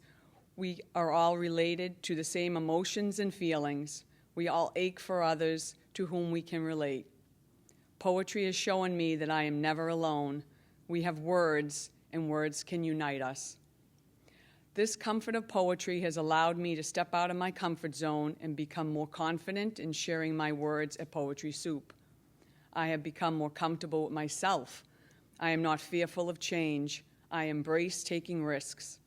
we are all related to the same emotions and feelings. We all ache for others to whom we can relate. Poetry has shown me that I am never alone. We have words, and words can unite us. This comfort of poetry has allowed me to step out of my comfort zone and become more confident in sharing my words at Poetry Soup. I have become more comfortable with myself. I am not fearful of change. I embrace taking risks.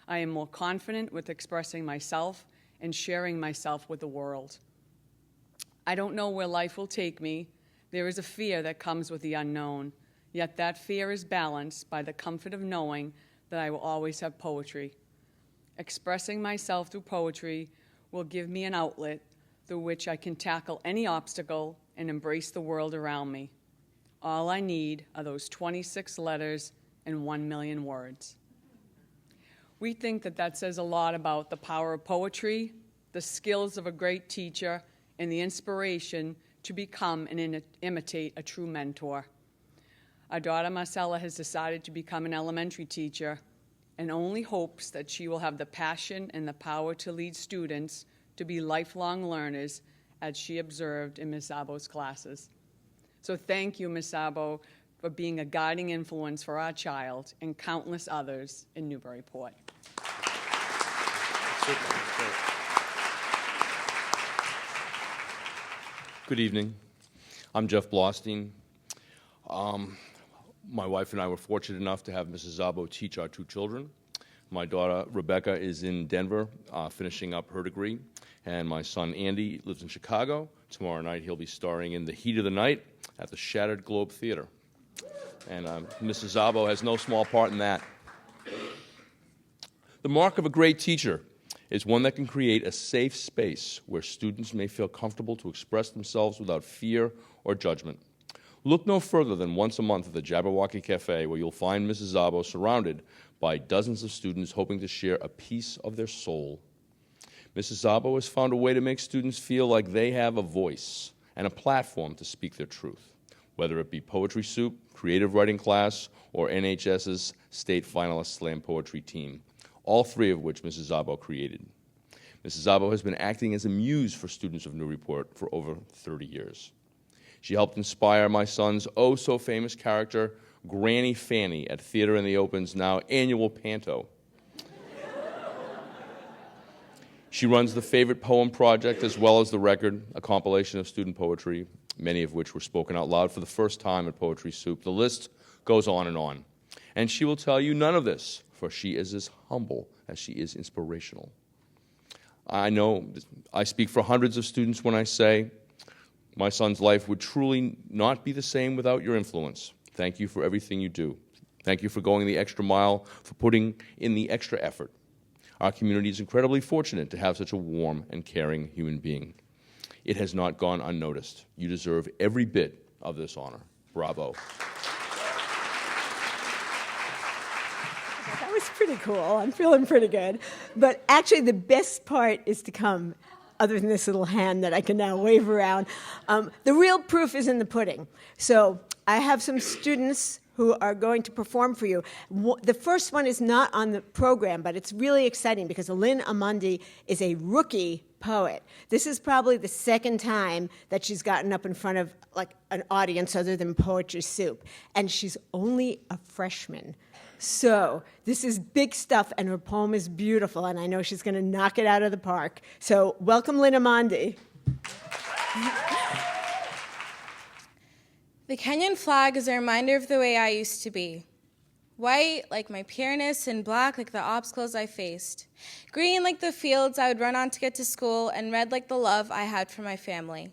I am more confident with expressing myself and sharing myself with the world. I don't know where life will take me. There is a fear that comes with the unknown, yet that fear is balanced by the comfort of knowing that I will always have poetry. Expressing myself through poetry will give me an outlet through which I can tackle any obstacle and embrace the world around me. All I need are those 26 letters and 1 million words. We think that that says a lot about the power of poetry, the skills of a great teacher, and the inspiration to become and imitate a true mentor. Our daughter Marcella has decided to become an elementary teacher and only hopes that she will have the passion and the power to lead students to be lifelong learners, as she observed in Ms. Szabo's classes. So thank you, Ms. Szabo, for being a guiding influence for our child and countless others in Newburyport. Good evening. I'm Jeff Blostein. My wife and I were fortunate enough to have Mrs. Szabo teach our 2 children. My daughter, Rebecca, is in Denver, finishing up her degree, and my son, Andy, lives in Chicago. Tomorrow night, he'll be starring in The Heat of the Night at the Shattered Globe Theater. And Mrs. Szabo has no small part in that. The mark of a great teacher is one that can create a safe space where students may feel comfortable to express themselves without fear or judgment. Look no further than once a month at the Jabberwocky Cafe, where you'll find Mrs. Szabo surrounded by dozens of students hoping to share a piece of their soul. Mrs. Szabo has found a way to make students feel like they have a voice and a platform to speak their truth, whether it be Poetry Soup, creative writing class, or NHS's state finalist slam poetry team, all 3 of which Mrs. Szabo created. Mrs. Szabo has been acting as a muse for students of Newburyport for over 30 years. She helped inspire my son's oh-so-famous character, Granny Fanny, at Theater in the Open's now annual Panto. She runs the Favorite Poem Project as well as The Record, a compilation of student poetry, many of which were spoken out loud for the first time at Poetry Soup. The list goes on. And she will tell you none of this, for she is as humble as she is inspirational. I know I speak for hundreds of students when I say my son's life would truly not be the same without your influence. Thank you for everything you do. Thank you for going the extra mile, for putting in the extra effort. Our community is incredibly fortunate to have such a warm and caring human being. It has not gone unnoticed. You deserve every bit of this honor. Bravo. That was pretty cool. I'm feeling pretty good. But actually, the best part is to come, other than this little hand that I can now wave around. The real proof is in the pudding. So I have some students who are going to perform for you. The first one is not on the program, but it's really exciting because Lynn Amundi is a rookie poet. This is probably the second time that she's gotten up in front of like an audience other than Poetry Soup, and she's only a freshman. So this is big stuff, and her poem is beautiful, and I know she's going to knock it out of the park. So welcome, Lynn Amundi. The Kenyan flag is a reminder of the way I used to be. White, like my pureness, and black, like the obstacles I faced. Green, like the fields I would run on to get to school, and red, like the love I had for my family.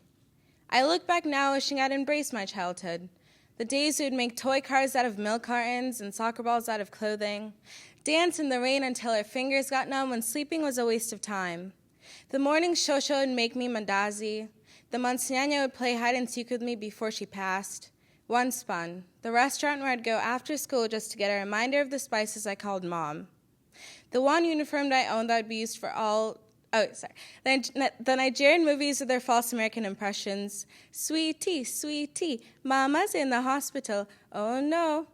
I look back now wishing I'd embraced my childhood. The days we would make toy cars out of milk cartons and soccer balls out of clothing. Dance in the rain until our fingers got numb when sleeping was a waste of time. The morning shosho would make me mandazi. The Monsignana would play hide and seek with me before she passed. One spun, the restaurant where I'd go after school just to get a reminder of the spices I called Mom. The one uniform I owned that would be used for all, the Nigerian movies with their false American impressions. Sweetie, sweetie, Mama's in the hospital, oh no.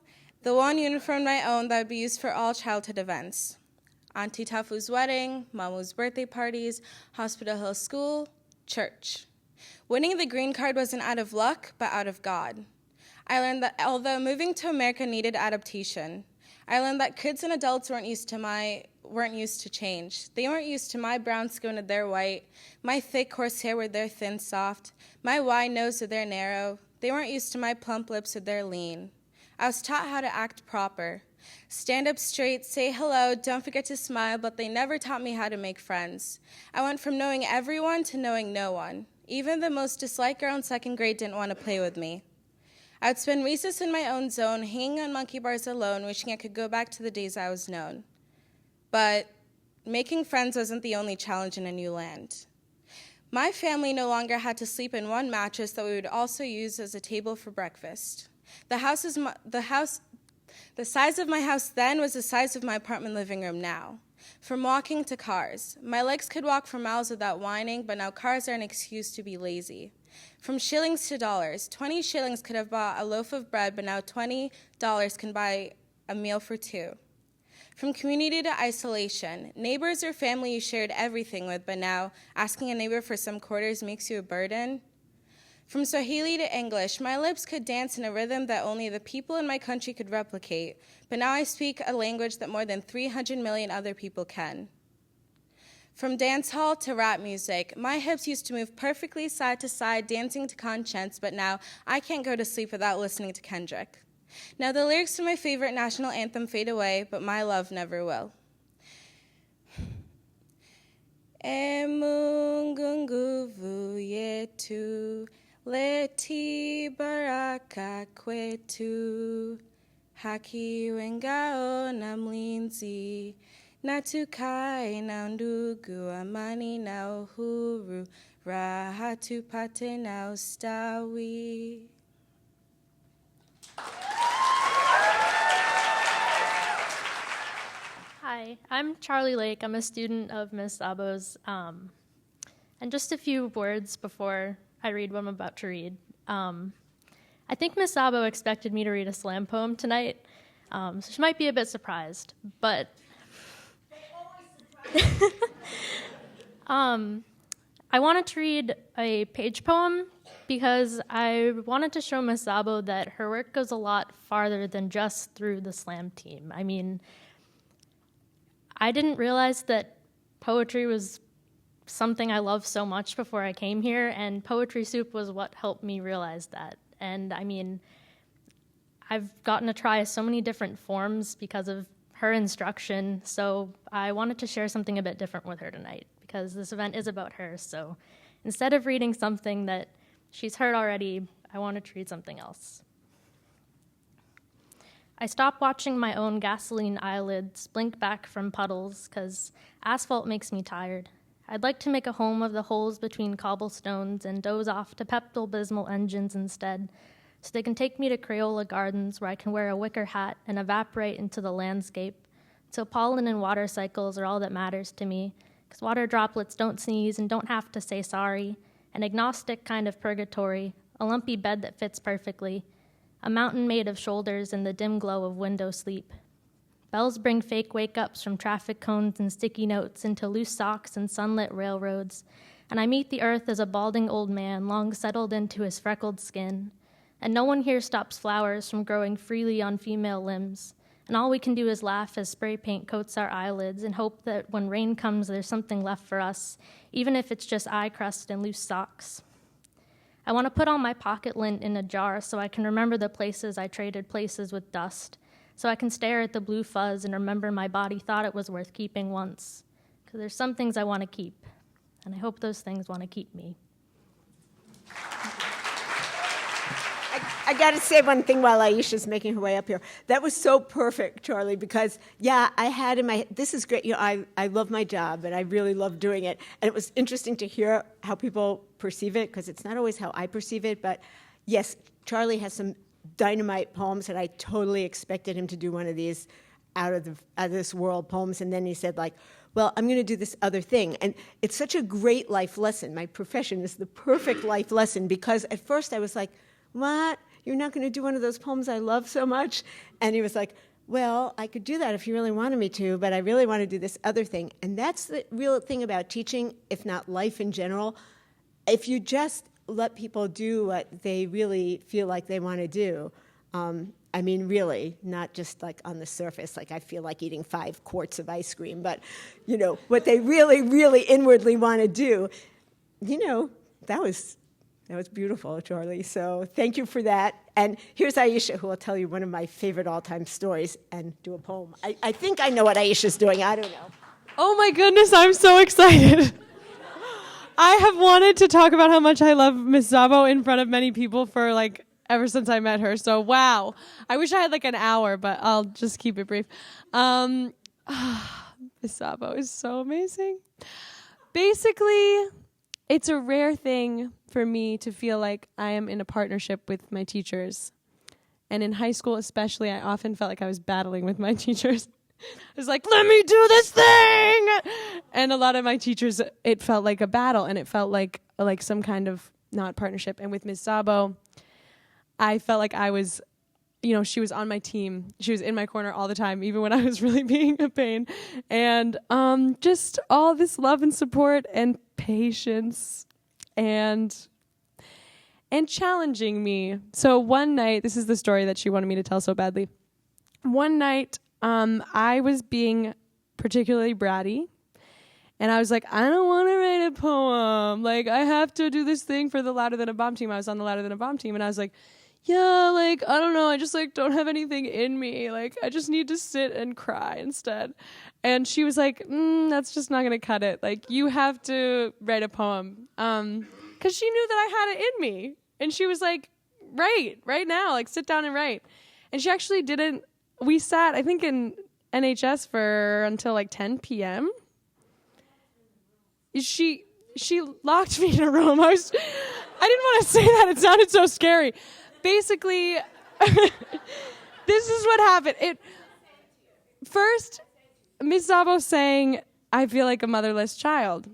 The one uniform I owned that would be used for all childhood events. Auntie Tafu's wedding, Mamu's birthday parties, Hospital Hill School, church. Winning the green card wasn't out of luck, but out of God. I learned that although moving to America needed adaptation, I learned that kids and adults weren't used to change. They weren't used to my brown skin with their white, my thick, coarse hair with their thin, soft, my wide nose with their narrow. They weren't used to my plump lips with their lean. I was taught how to act proper. Stand up straight, say hello, don't forget to smile, but they never taught me how to make friends. I went from knowing everyone to knowing no one. Even the most disliked girl in second grade didn't want to play with me. I would spend recess in my own zone, hanging on monkey bars alone, wishing I could go back to the days I was known. But making friends wasn't the only challenge in a new land. My family no longer had to sleep in one mattress that we would also use as a table for breakfast. The size of my house then was the size of my apartment living room now. From walking to cars. My legs could walk for miles without whining, but now cars are an excuse to be lazy. From shillings to dollars. 20 shillings could have bought a loaf of bread, but now $20 can buy a meal for two. From community to isolation. Neighbors or family you shared everything with, but now asking a neighbor for some quarters makes you a burden. From Swahili to English, my lips could dance in a rhythm that only the people in my country could replicate, but now I speak a language that more than 300 million other people can. From dance hall to rap music, my hips used to move perfectly side to side, dancing to Conscience, but now I can't go to sleep without listening to Kendrick. Now the lyrics to my favorite national anthem fade away, but my love never will. E Mungu nguvu yetu, leti baraka kwetu, haki wengao na mlinzi, na tukae na undugu, amani na uhuru, raha tupate na ustawi. Hi, I'm Charlie Lake. I'm a student of Ms. Szabo's. And just a few words before I read what I'm about to read. I think Ms. Szabo expected me to read a slam poem tonight, so she might be a bit surprised. But I wanted to read a page poem because I wanted to show Miss Szabo that her work goes a lot farther than just through the slam team. I mean, I didn't realize that poetry was something I loved so much before I came here, and Poetry Soup was what helped me realize that. And I mean, I've gotten to try so many different forms because of her instruction, so I wanted to share something a bit different with her tonight, because this event is about her. So instead of reading something that she's heard already, I wanted to read something else. I stopped watching my own gasoline eyelids blink back from puddles, because asphalt makes me tired. I'd like to make a home of the holes between cobblestones and doze off to Pepto-Bismol engines instead, so they can take me to Crayola gardens where I can wear a wicker hat and evaporate into the landscape. So pollen and water cycles are all that matters to me, because water droplets don't sneeze and don't have to say sorry, an agnostic kind of purgatory, a lumpy bed that fits perfectly, a mountain made of shoulders in the dim glow of window sleep. Bells bring fake wake-ups from traffic cones and sticky notes into loose socks and sunlit railroads, and I meet the earth as a balding old man long settled into his freckled skin. And no one here stops flowers from growing freely on female limbs, and all we can do is laugh as spray paint coats our eyelids and hope that when rain comes there's something left for us, even if it's just eye crust and loose socks. I want to put all my pocket lint in a jar so I can remember the places I traded places with dust, so I can stare at the blue fuzz and remember my body thought it was worth keeping once. Because there's some things I want to keep, and I hope those things want to keep me. I got to say one thing while Aisha's making her way up here. That was so perfect, Charlie, because, yeah, I had in my, this is great. You know, I love my job, and I really love doing it. And it was interesting to hear how people perceive it, because it's not always how I perceive it. But, yes, Charlie has some dynamite poems, and I totally expected him to do one of these out of this world poems. And then he said, like, well, I'm going to do this other thing. And it's such a great life lesson. My profession is the perfect life lesson, because at first I was like, what? You're not going to do one of those poems I love so much? And he was like, well, I could do that if you really wanted me to, but I really want to do this other thing. And that's the real thing about teaching, if not life in general. If you just let people do what they really feel like they want to do, I mean, really, not just like on the surface, like I feel like eating 5 quarts of ice cream, but, you know, what they really, really inwardly want to do, you know, that was beautiful, Charlie. So thank you for that. And here's Aisha, who will tell you one of my favorite all-time stories and do a poem. I think I know what Aisha's doing. I don't know. Oh, my goodness. I'm so excited. I have wanted to talk about how much I love Miss Szabo in front of many people for, like, ever since I met her. So, wow. I wish I had, like, an hour, but I'll just keep it brief. Miss Szabo is so amazing. Basically, it's a rare thing for me to feel like I am in a partnership with my teachers. And in high school especially, I often felt like I was battling with my teachers. I was like, let me do this thing! And a lot of my teachers, it felt like a battle, and it felt like some kind of not partnership. And with Ms. Szabo, I felt like I was, you know, she was on my team. She was in my corner all the time, even when I was really being a pain. And just all this love and support and patience and challenging me. So one night, this is the story that she wanted me to tell so badly. One night, I was being particularly bratty, and I was like, I don't want to write a poem. Like, I have to do this thing for the Louder Than a Bomb team. I was on the Louder Than a Bomb team, and I was like, yeah, like, I don't know. I just, like, don't have anything in me. Like, I just need to sit and cry instead. And she was like, that's just not going to cut it. Like, you have to write a poem. Because she knew that I had it in me. And she was like, right now. Like, sit down and write. And she actually didn't. We sat, I think, in NHS for until, like, 10 p.m. She locked me in a room. I didn't want to say that. It sounded so scary. Basically, this is what happened. First, Ms. Szabo sang, I feel like a motherless child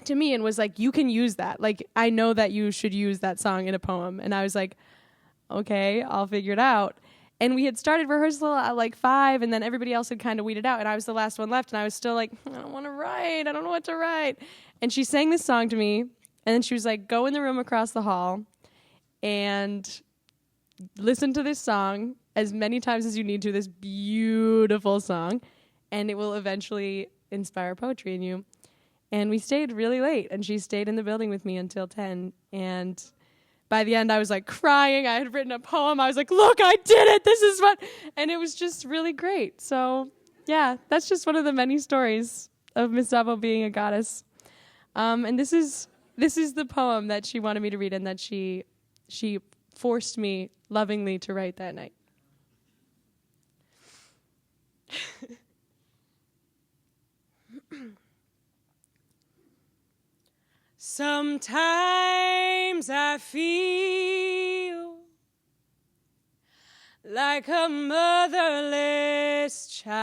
to me, and was like, you can use that. Like, I know that you should use that song in a poem. And I was like, okay, I'll figure it out. And we had started rehearsal at like 5, and then everybody else had kind of weeded out, and I was the last one left, and I was still like, I don't want to write. I don't know what to write. And she sang this song to me, And then she was like, go in the room across the hall and listen to this song as many times as you need to, this beautiful song, and it will eventually inspire poetry in you. And we stayed really late, and she stayed in the building with me until 10. And by the end, I was like crying. I had written a poem. I was like, look, I did it. This is what, and it was just really great. So yeah, that's just one of the many stories of Miss Szabo being a goddess. And this is the poem that she wanted me to read and that she forced me lovingly to write that night. Sometimes I feel like a motherless child.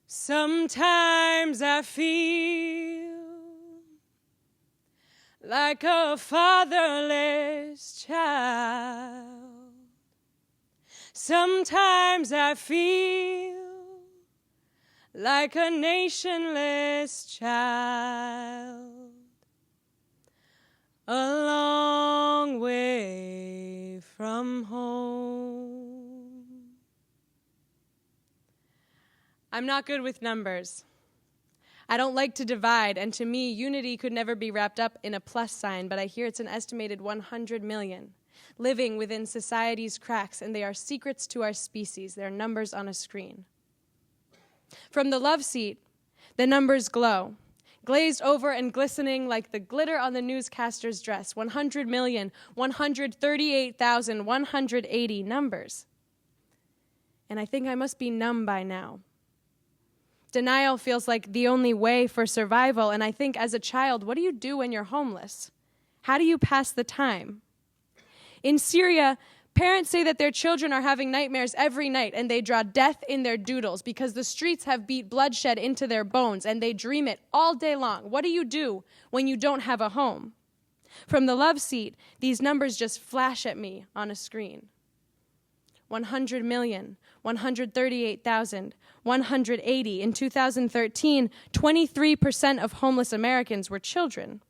Sometimes I feel like a fatherless child. Sometimes I feel like a nationless child, a long way from home. I'm not good with numbers. I don't like to divide, and to me, unity could never be wrapped up in a plus sign, but I hear it's an estimated 100 million living within society's cracks, and they are secrets to our species. They're numbers on a screen. From the love seat, the numbers glow, glazed over and glistening like the glitter on the newscaster's dress. 100 million, 138,180 numbers. And I think I must be numb by now. Denial feels like the only way for survival, and I think as a child, what do you do when you're homeless? How do you pass the time? In Syria, parents say that their children are having nightmares every night, and they draw death in their doodles because the streets have beat bloodshed into their bones, and they dream it all day long. What do you do when you don't have a home? From the love seat, these numbers just flash at me on a screen. 100 million, 138,180. In 2013, 23% of homeless Americans were children.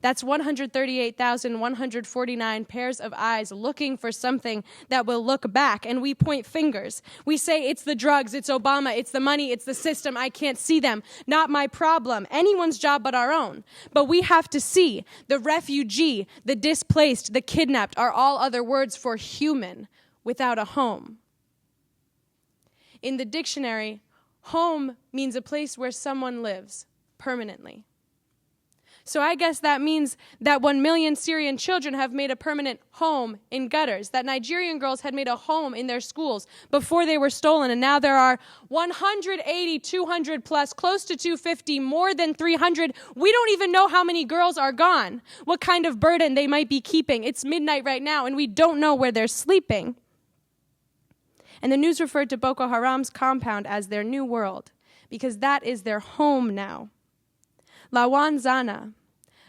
That's 138,149 pairs of eyes looking for something that will look back, and we point fingers. We say, it's the drugs, it's Obama, it's the money, it's the system, I can't see them. Not my problem, anyone's job but our own. But we have to see the refugee, the displaced, the kidnapped are all other words for human without a home. In the dictionary, home means a place where someone lives permanently. So I guess that means that 1 million Syrian children have made a permanent home in gutters, that Nigerian girls had made a home in their schools before they were stolen, and now there are 180, 200 plus, close to 250, more than 300. We don't even know how many girls are gone, what kind of burden they might be keeping. It's midnight right now, and we don't know where they're sleeping. And the news referred to Boko Haram's compound as their new world, because that is their home now. Lawan Zana,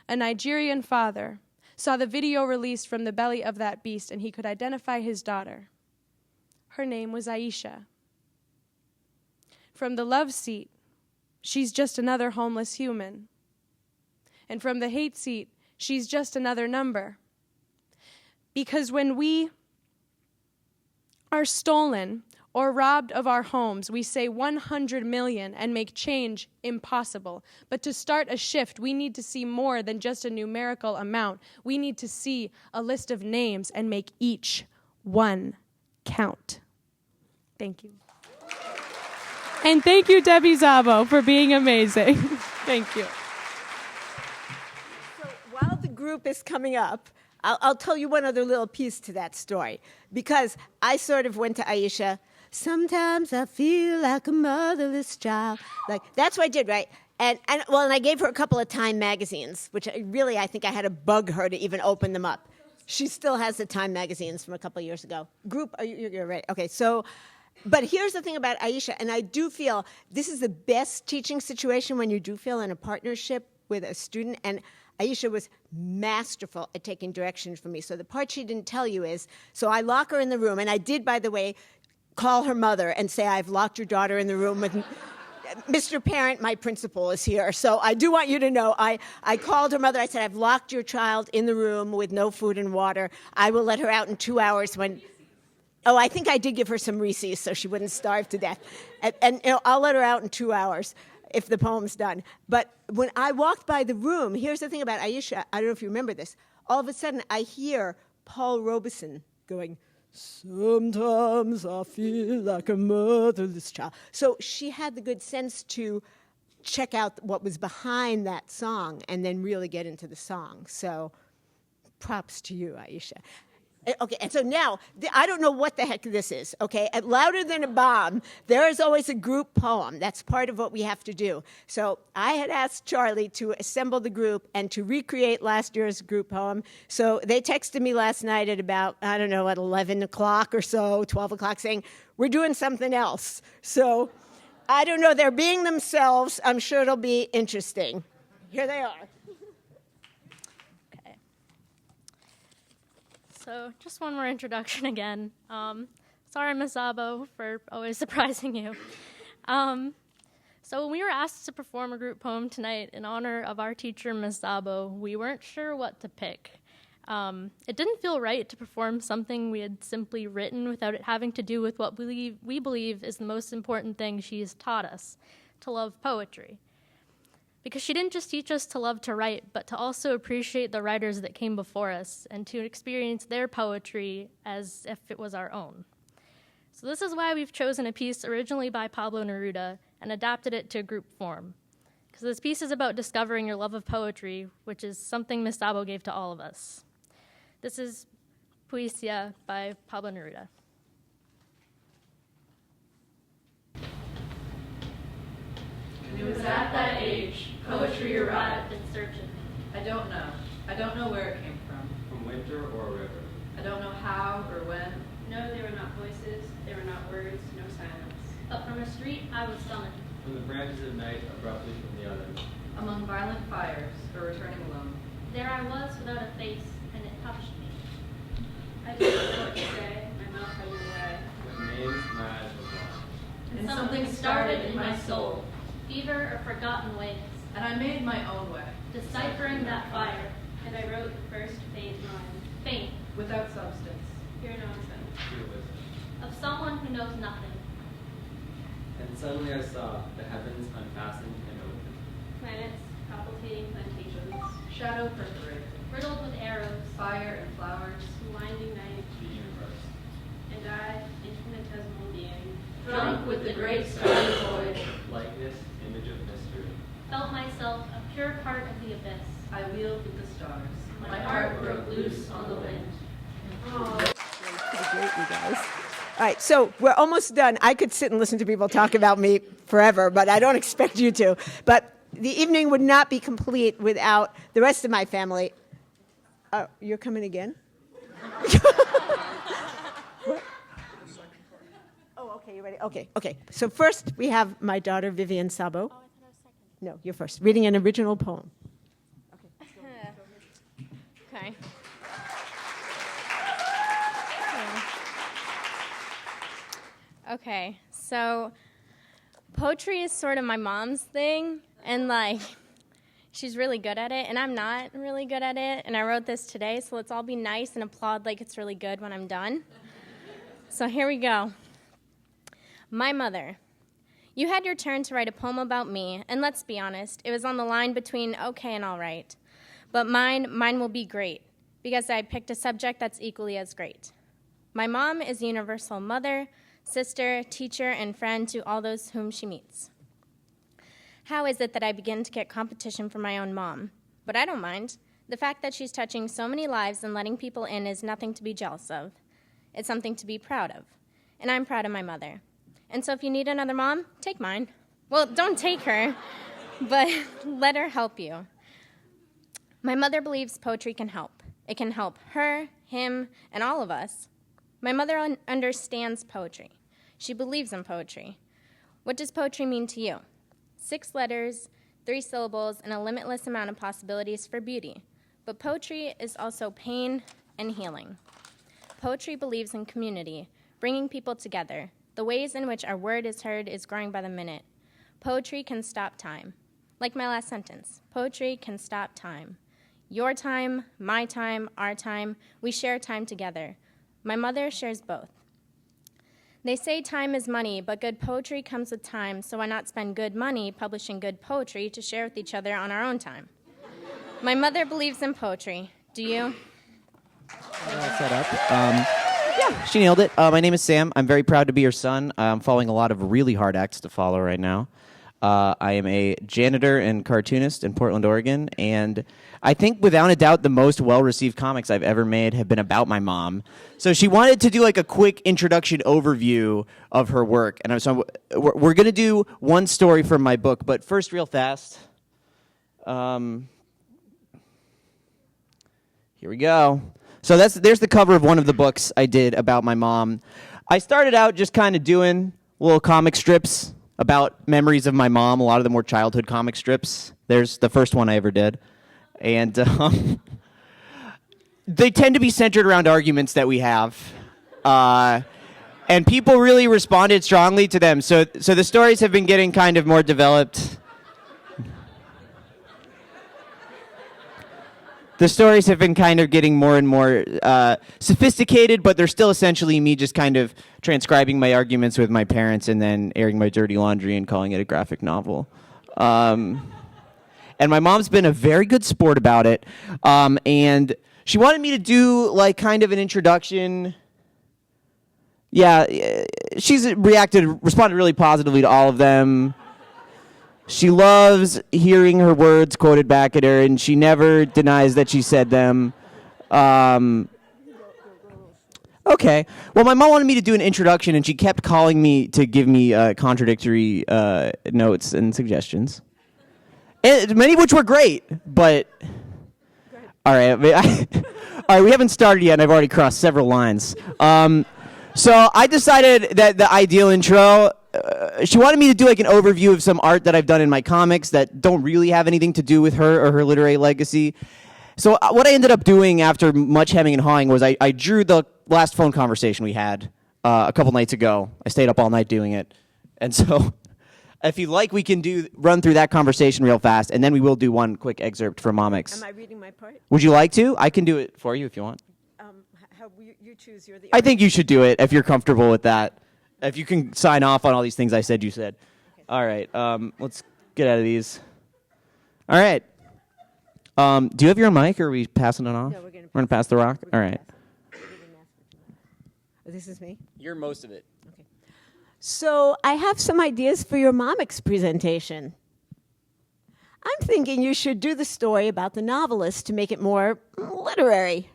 a Nigerian father, saw the video released from the belly of that beast, and he could identify his daughter. Her name was Aisha. From the love seat, she's just another homeless human. And from the hate seat, she's just another number. Because when we are stolen or robbed of our homes, we say 100 million and make change impossible. But to start a shift, we need to see more than just a numerical amount. We need to see a list of names and make each one count. Thank you. And thank you, Debbie Szabo, for being amazing. Thank you. So while the group is coming up, I'll tell you one other little piece to that story, because I sort of went to Aisha. Sometimes I feel like a motherless child. Like, that's what I did, right? And I gave her a couple of Time magazines, which I think I had to bug her to even open them up. She still has the Time magazines from a couple of years ago. Group, you're right. Okay, so, but here's the thing about Aisha, and I do feel this is the best teaching situation when you do feel in a partnership with a student, and Aisha was masterful at taking direction from me. So the part she didn't tell you is, so I lock her in the room, and I did, by the way, call her mother and say, I've locked your daughter in the room with Mr. Parent, my principal, is here, so I do want you to know, I called her mother. I said, I've locked your child in the room with no food and water. I will let her out in 2 hours when... Oh, I think I did give her some Reese's so she wouldn't starve to death. And I'll let her out in 2 hours if the poem's done. But when I walked by the room, here's the thing about Aisha. I don't know if you remember this. All of a sudden, I hear Paul Robeson going, sometimes I feel like a motherless child. So she had the good sense to check out what was behind that song and then really get into the song. So props to you, Aisha. Okay, and so now, I don't know what the heck this is, okay? At Louder Than a Bomb, there is always a group poem. That's part of what we have to do. So I had asked Charlie to assemble the group and to recreate last year's group poem. So they texted me last night at about, I don't know, at 11 o'clock or so, 12 o'clock, saying, we're doing something else. So I don't know, they're being themselves. I'm sure it'll be interesting. Here they are. So just one more introduction again. Sorry, Ms. Szabo, for always surprising you. So when we were asked to perform a group poem tonight in honor of our teacher, Ms. Szabo, we weren't sure what to pick. It didn't feel right to perform something we had simply written without it having to do with what we believe is the most important thing she has taught us, to love poetry. Because she didn't just teach us to love to write, but to also appreciate the writers that came before us and to experience their poetry as if it was our own. So this is why we've chosen a piece originally by Pablo Neruda and adapted it to group form. Because this piece is about discovering your love of poetry, which is something Ms. Szabo gave to all of us. This is Poesia by Pablo Neruda. It was at that age poetry arrived in search of me. I don't know. I don't know where it came from. From winter or a river. I don't know how or when. No, they were not voices. They were not words. No silence. But from a street I was summoned. From the branches of night, abruptly from the others. Among violent fires, or returning alone. There I was without a face, and it touched me. I didn't know what to say. My mouth had your way. With names, my eyes were blind. And something started in my soul. Fever or forgotten ways. And I made my own way. Deciphering that fire. And I wrote the first faint line. Faint. Without substance. Pure nonsense. Pure wisdom. Of someone who knows nothing. And suddenly I saw the heavens unfastened and open. Planets, palpitating plantations. Shadow perforated. Riddled with arrows. Fire and flowers. Winding night. The universe. And I, infinitesimal being. Drunk with the great starry void. Likeness, image of mystery. Felt myself a pure part of the abyss. I wheeled with the stars. My heart broke loose on the wind. Oh. Pretty great, you guys. All right, so we're almost done. I could sit and listen to people talk about me forever, but I don't expect you to. But the evening would not be complete without the rest of my family. You're coming again? What? Oh, okay, you ready? Okay. So first we have my daughter, Vivian Szabo. No, you're first. Reading an original poem. Okay. Okay, so poetry is sort of my mom's thing, and like, she's really good at it, and I'm not really good at it, and I wrote this today, so let's all be nice and applaud like it's really good when I'm done. So here we go. My mother. You had your turn to write a poem about me, and let's be honest, it was on the line between okay and all right. But mine will be great, because I picked a subject that's equally as great. My mom is a universal mother, sister, teacher, and friend to all those whom she meets. How is it that I begin to get competition from my own mom? But I don't mind. The fact that she's touching so many lives and letting people in is nothing to be jealous of. It's something to be proud of. And I'm proud of my mother. And so if you need another mom, take mine. Well, don't take her, but let her help you. My mother believes poetry can help. It can help her, him, and all of us. My mother understands poetry. She believes in poetry. What does poetry mean to you? 6 letters, 3 syllables, and a limitless amount of possibilities for beauty. But poetry is also pain and healing. Poetry believes in community, bringing people together. The ways in which our word is heard is growing by the minute. Poetry can stop time. Like my last sentence, poetry can stop time. Your time, my time, our time, we share time together. My mother shares both. They say time is money, but good poetry comes with time, so why not spend good money publishing good poetry to share with each other on our own time? My mother believes in poetry. Do you? All set up. Yeah, she nailed it. My name is Sam. I'm very proud to be your son. I'm following a lot of really hard acts to follow right now. I am a janitor and cartoonist in Portland, Oregon, and I think without a doubt the most well-received comics I've ever made have been about my mom. So she wanted to do like a quick introduction overview of her work, and so we're going to do one story from my book, but first real fast. Here we go. So there's the cover of one of the books I did about my mom. I started out just kind of doing little comic strips about memories of my mom. A lot of them were childhood comic strips. There's the first one I ever did. And they tend to be centered around arguments that we have. And people really responded strongly to them. So the stories have been getting kind of more developed. The stories have been kind of getting more and more sophisticated, but they're still essentially me just kind of transcribing my arguments with my parents and then airing my dirty laundry and calling it a graphic novel. And my mom's been a very good sport about it. And she wanted me to do like kind of an introduction. Yeah, she's responded really positively to all of them. She loves hearing her words quoted back at her, and she never denies that she said them. Okay. Well, my mom wanted me to do an introduction, and she kept calling me to give me contradictory notes and suggestions, and many of which were great. But all right, all right, we haven't started yet, and I've already crossed several lines. So I decided that the ideal intro. She wanted me to do like an overview of some art that I've done in my comics that don't really have anything to do with her or her literary legacy. So what I ended up doing after much hemming and hawing was I drew the last phone conversation we had a couple nights ago. I stayed up all night doing it. And so if you like, we can run through that conversation real fast, and then we will do one quick excerpt from Momix. Am I reading my part? Would you like to? I can do it for you if you want. How you choose? You're the. I think you should do it if you're comfortable with that. If you can sign off on all these things I said you said. Okay. All right, let's get out of these. All right. Do you have your mic, or are we passing it off? No, we're gonna pass the rock? All right. This is me? You're most of it. Okay. So I have some ideas for your Momix presentation. I'm thinking you should do the story about the novelist to make it more literary.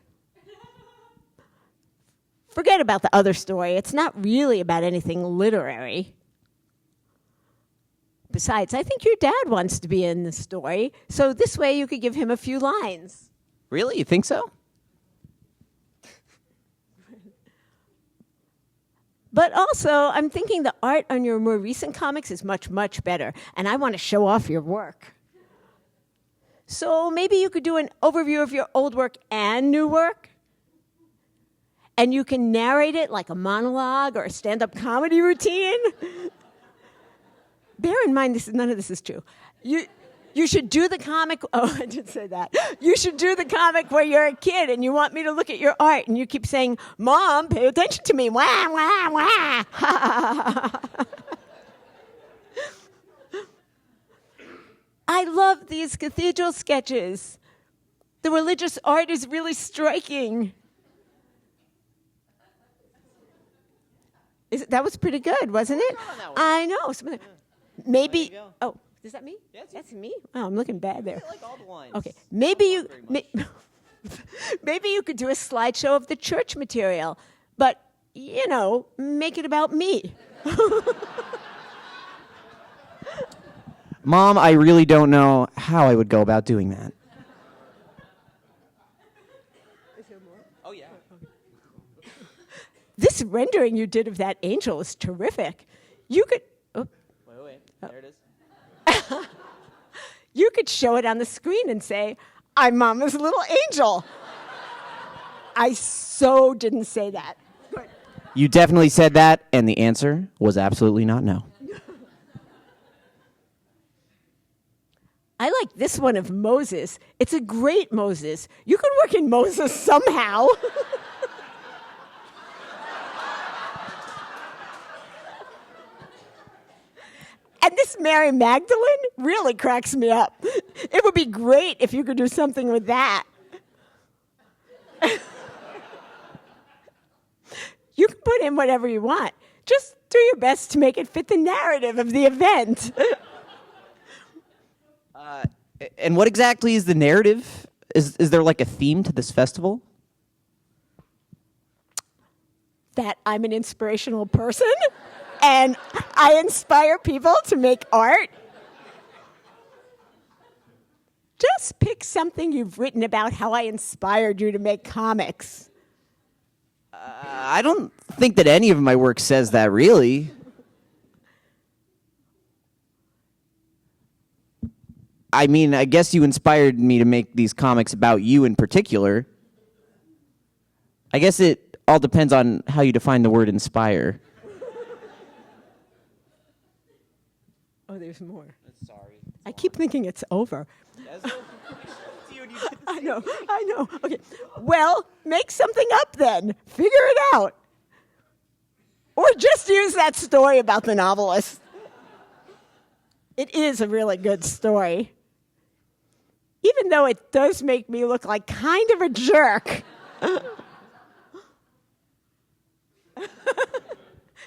Forget about the other story. It's not really about anything literary. Besides, I think your dad wants to be in the story, so this way you could give him a few lines. Really? You think so? But also, I'm thinking the art on your more recent comics is much, much better, and I want to show off your work. So maybe you could do an overview of your old work and new work? And you can narrate it like a monologue or a stand-up comedy routine. Bear in mind, none of this is true. You should do the comic. Oh, I did say that. You should do the comic where you're a kid and you want me to look at your art and you keep saying, "Mom, pay attention to me." Wah, wah, wah. I love these cathedral sketches. The religious art is really striking. That was pretty good, wasn't it? I know. Maybe. Oh, is that me? That's me. Oh, I'm looking bad there. I like all the lines. Okay, maybe you. Maybe you could do a slideshow of the church material, but make it about me. Mom, I really don't know how I would go about doing that. Oh, yeah. This rendering you did of that angel is terrific. You could... Oh. Wait. There it is. You could show it on the screen and say, "I'm Mama's little angel." I so didn't say that. You definitely said that, and the answer was absolutely not no. like this one of Moses. It's a great Moses. You could work in Moses somehow. And this Mary Magdalene really cracks me up. It would be great if you could do something with that. You can put in whatever you want. Just do your best to make it fit the narrative of the event. And what exactly is the narrative? Is there like a theme to this festival? That I'm an inspirational person and I inspire people to make art. Just pick something you've written about how I inspired you to make comics. I don't think that any of my work says that, really. I mean, I guess you inspired me to make these comics about you in particular. I guess it all depends on how you define the word inspire. Oh, there's more. Sorry. I keep thinking it's over. I know. Okay. Well, make something up then. Figure it out. Or just use that story about the novelist. It is a really good story. Even though it does make me look like kind of a jerk.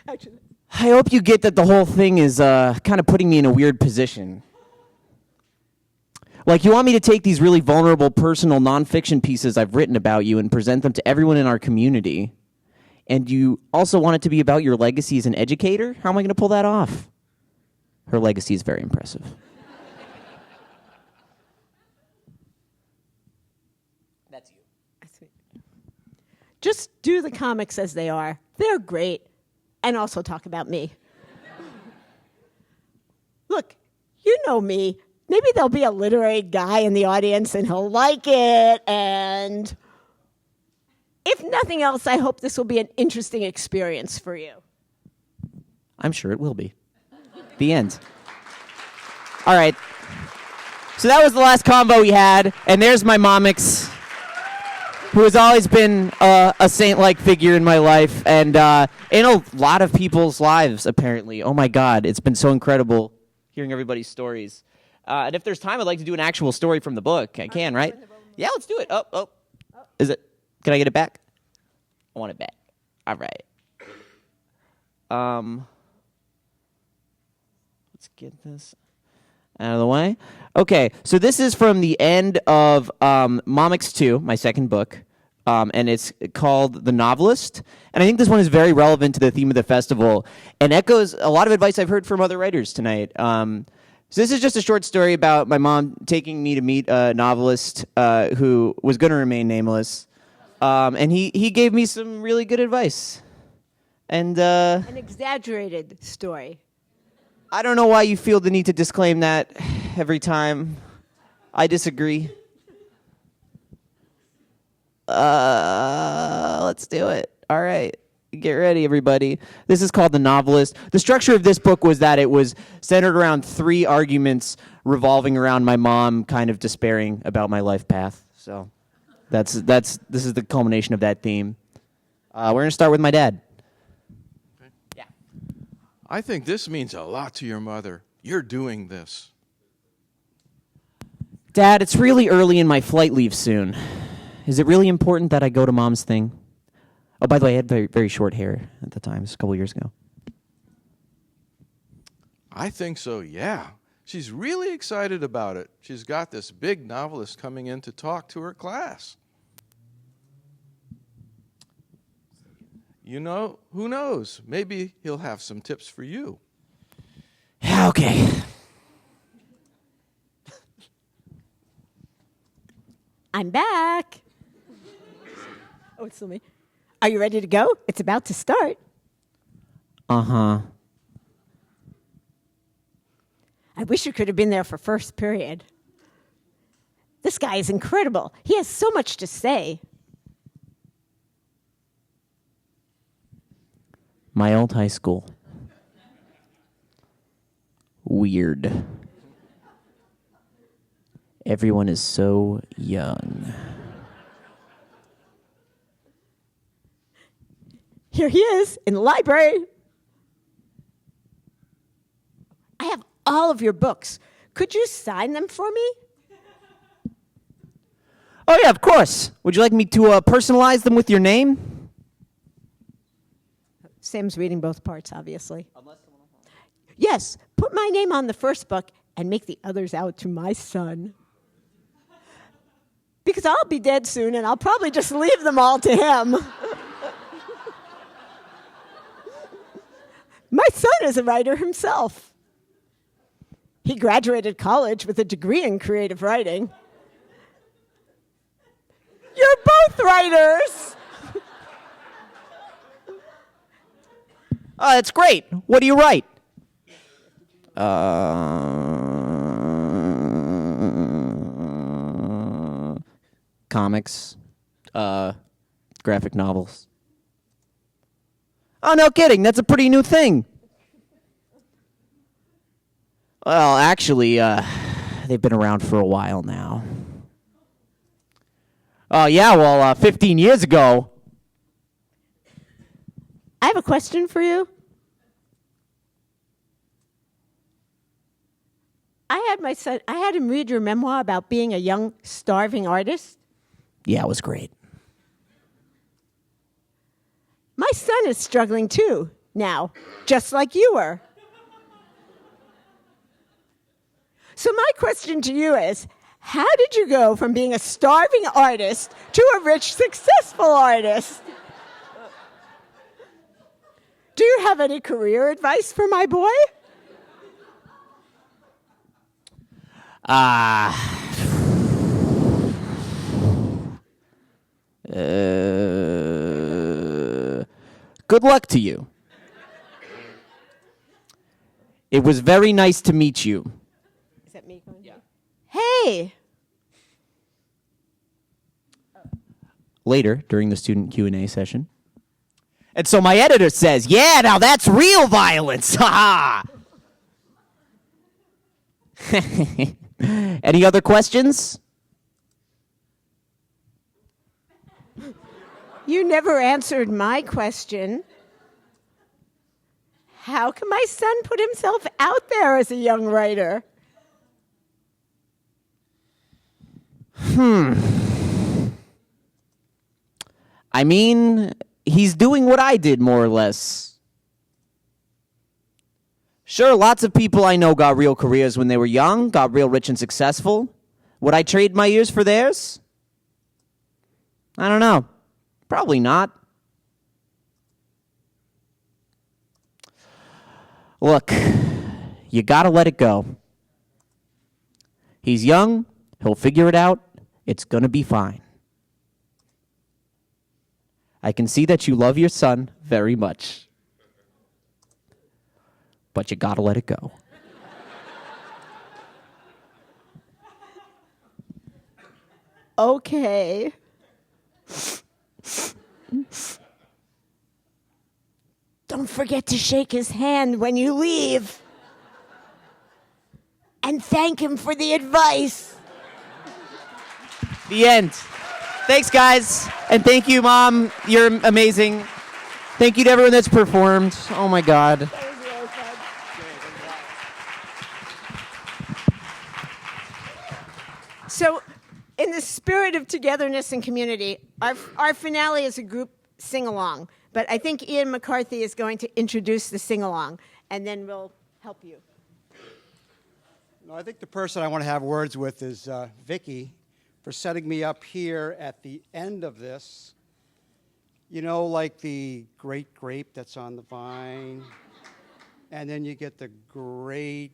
Actually. I hope you get that the whole thing is kind of putting me in a weird position. Like, you want me to take these really vulnerable, personal, nonfiction pieces I've written about you and present them to everyone in our community. And you also want it to be about your legacy as an educator? How am I going to pull that off? Her legacy is very impressive. That's you. Just do the comics as they are. They're great. And also talk about me. Look, you know me. Maybe there'll be a literary guy in the audience and he'll like it. And if nothing else, I hope this will be an interesting experience for you. I'm sure it will be. The end. All right. So that was the last convo we had. And there's my Momix, who has always been a saint-like figure in my life and in a lot of people's lives, apparently. Oh, my God. It's been so incredible hearing everybody's stories. And if there's time, I'd like to do an actual story from the book. I can, right? Yeah, let's do it. Oh. Is it? Can I get it back? I want it back. All right. Let's get this out of the way. Okay, so this is from the end of Momix 2, my second book, and it's called The Novelist. And I think this one is very relevant to the theme of the festival and echoes a lot of advice I've heard from other writers tonight. So this is just a short story about my mom taking me to meet a novelist who was going to remain nameless. And he gave me some really good advice. And an exaggerated story. I don't know why you feel the need to disclaim that every time. I disagree. Let's do it. All right. Get ready, everybody. This is called The Novelist. The structure of this book was that it was centered around 3 arguments revolving around my mom kind of despairing about my life path. So this is the culmination of that theme. We're going to start with my dad. Yeah. I think this means a lot to your mother. You're doing this. Dad, it's really early and my flight leaves soon. Is it really important that I go to Mom's thing? Oh, by the way, I had very, very short hair at the time. It was a couple years ago. I think so, yeah. She's really excited about it. She's got this big novelist coming in to talk to her class. You know, who knows? Maybe he'll have some tips for you. Yeah, okay. I'm back. Oh, it's still me. Are you ready to go? It's about to start. Uh-huh. I wish you could have been there for first period. This guy is incredible. He has so much to say. My old high school. Weird. Everyone is so young. Here he is in the library. I have all of your books. Could you sign them for me? Oh, yeah, of course. Would you like me to personalize them with your name? Sam's reading both parts, obviously. Yes, put my name on the first book and make the others out to my son. Because I'll be dead soon and I'll probably just leave them all to him. My son is a writer himself. He graduated college with a degree in creative writing. You're both writers! Oh, that's great. What do you write? Comics, graphic novels. Oh, no kidding. That's a pretty new thing. Well, actually, they've been around for a while now. Oh, yeah, well, 15 years ago. I have a question for you. I had him read your memoir about being a young, starving artist. Yeah, it was great. My son is struggling too, now, just like you were. So my question to you is, how did you go from being a starving artist to a rich, successful artist? Do you have any career advice for my boy? Good luck to you. It was very nice to meet you. Is that me going? Yeah. Hey! Later, during the student Q&A session. And so my editor says, yeah, now that's real violence. Ha ha. Any other questions? You never answered my question. How can my son put himself out there as a young writer? I mean, he's doing what I did, more or less. Sure, lots of people I know got real careers when they were young, got real rich and successful. Would I trade my years for theirs? I don't know. Probably not. Look, you gotta let it go. He's young, he'll figure it out, it's gonna be fine. I can see that you love your son very much. But you gotta let it go. Okay. Don't forget to shake his hand when you leave. And thank him for the advice. The end. Thanks, guys. And thank you, Mom. You're amazing. Thank you to everyone that's performed. Oh, my God. So, in the spirit of togetherness and community, our finale is a group sing-along. But I think Ian McCarthy is going to introduce the sing-along, and then we'll help you. No, I think the person I want to have words with is Vicky for setting me up here at the end of this. You know, like the great grape that's on the vine, and then you get the great,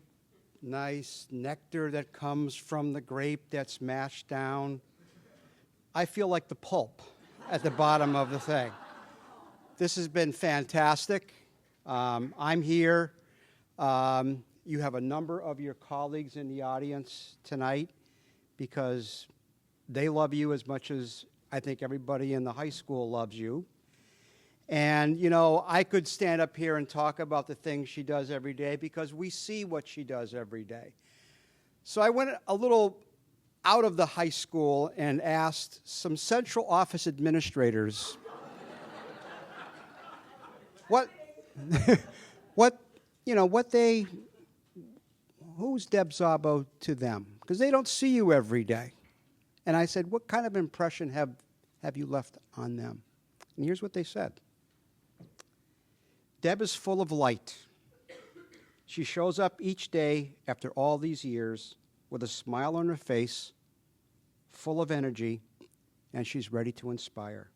nice nectar that comes from the grape that's mashed down. I feel like the pulp at the bottom of the thing. This has been fantastic. I'm here. You have a number of your colleagues in the audience tonight because they love you as much as I think everybody in the high school loves you. And, you know, I could stand up here and talk about the things she does every day because we see what she does every day. So I went a little out of the high school and asked some central office administrators who's Deb Szabo to them? Because they don't see you every day. And I said, what kind of impression have you left on them? And here's what they said. Deb is full of light. She shows up each day after all these years with a smile on her face, full of energy, and she's ready to inspire.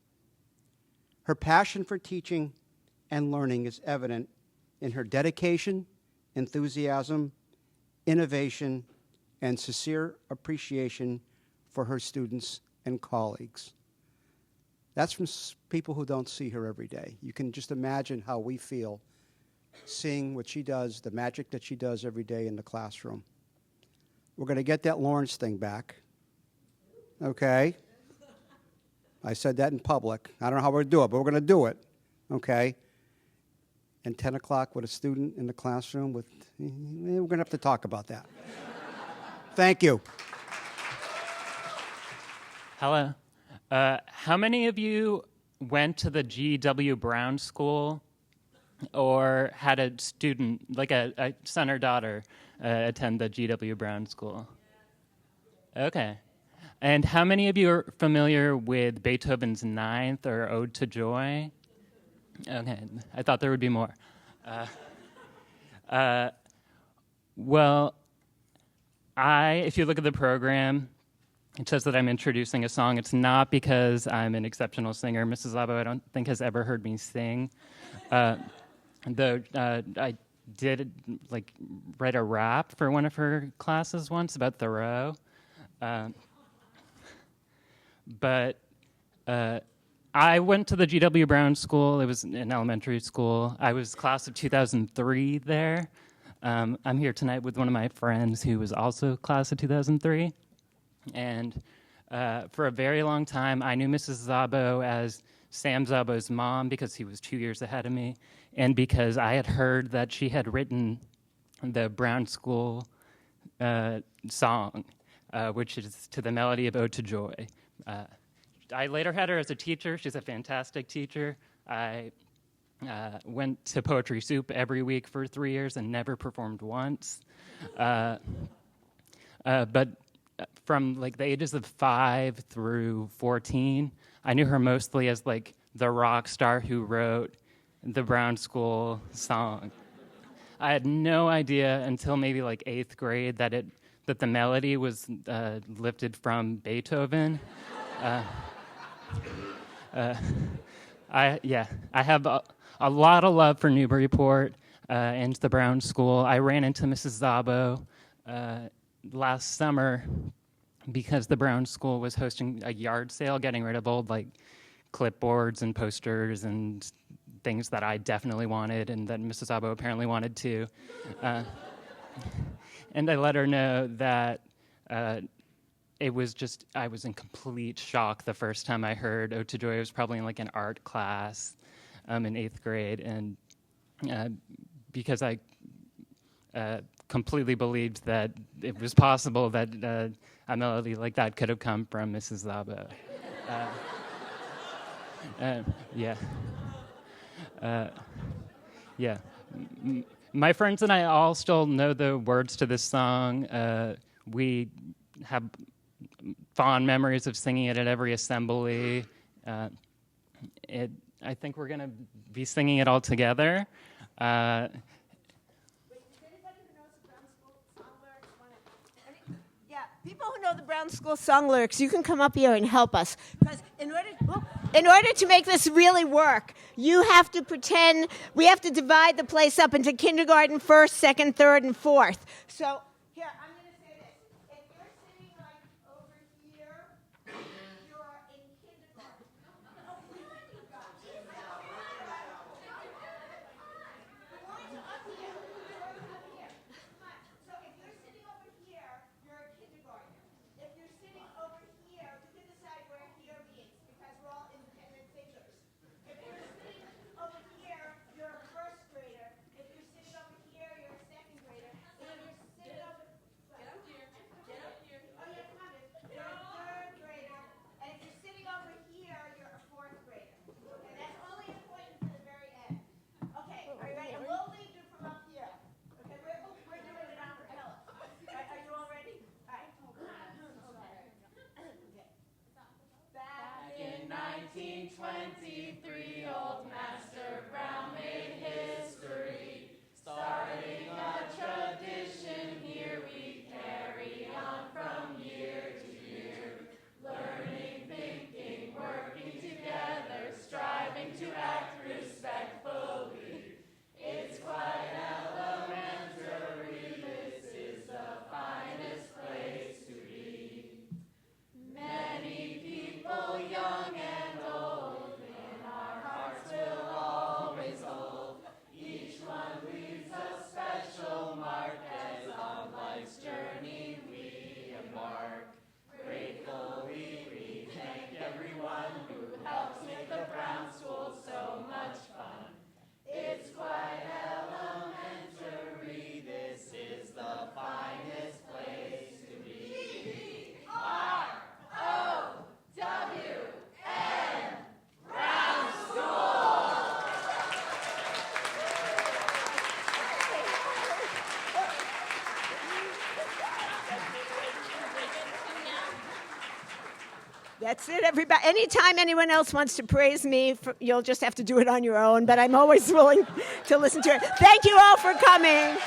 Her passion for teaching and learning is evident in her dedication, enthusiasm, innovation, and sincere appreciation for her students and colleagues. That's from people who don't see her every day. You can just imagine how we feel seeing what she does, the magic that she does every day in the classroom. We're going to get that Lawrence thing back. Okay? I said that in public. I don't know how we're going to do it, but we're going to do it. Okay? And 10 o'clock with a student in the classroom we're going to have to talk about that. Thank you. Hello. How many of you went to the G.W. Brown School or had a student, like a son or daughter, attend the G.W. Brown School? Okay. And how many of you are familiar with Beethoven's Ninth or Ode to Joy? Okay, I thought there would be more. Well, if you look at the program, it says that I'm introducing a song. It's not because I'm an exceptional singer. Mrs. Szabo, I don't think, has ever heard me sing. Though I did write a rap for one of her classes once about Thoreau. But I went to the G.W. Brown School. It was an elementary school. I was class of 2003 there. I'm here tonight with one of my friends who was also class of 2003. And for a very long time, I knew Mrs. Szabo as Sam Szabo's mom because he was 2 years ahead of me, and because I had heard that she had written the Brown School song, which is to the melody of Ode to Joy. I later had her as a teacher. She's a fantastic teacher. I went to Poetry Soup every week for 3 years and never performed once. But from the ages of 5 through 14, I knew her mostly as the rock star who wrote the Brown School song. I had no idea until maybe 8th grade that the melody was lifted from Beethoven. I have a lot of love for Newburyport and the Brown School. I ran into Mrs. Szabo last summer because the Brown School was hosting a yard sale, getting rid of old clipboards and posters and things that I definitely wanted and that Mrs. Szabo apparently wanted too. And I let her know that I was in complete shock the first time I heard Ode to Joy. I was probably in an art class in 8th grade, and because I completely believed that it was possible that a melody like that could have come from Mrs. Szabo. My friends and I all still know the words to this song. We have fond memories of singing it at every assembly. I think we're going to be singing it all together. People who know the Brown School song lyrics, you can come up here and help us. Because in order to make this really work, you have to pretend, we have to divide the place up into kindergarten, first, second, third, and fourth. So here, I'm going to say this. If you're sitting over here, you're in kindergarten. If you're sitting over here, you're a second grader. If you're sitting 23, old Master Brown made history. Starting a tradition here we carry on from year to year. Learning, thinking, working together, striving to act respectfully. It's quite elementary, this is the finest place to be. Many people, young and old, in our hearts will always hold. Each one leaves a special mark as on life's journey we embark. Gratefully we thank everyone who helps make the Brown School so much fun. It's quite elementary, this is the finest place to be. R-O-W-N, Brown School! That's it, everybody. Anytime anyone else wants to praise me, you'll just have to do it on your own, but I'm always willing to listen to it. Thank you all for coming.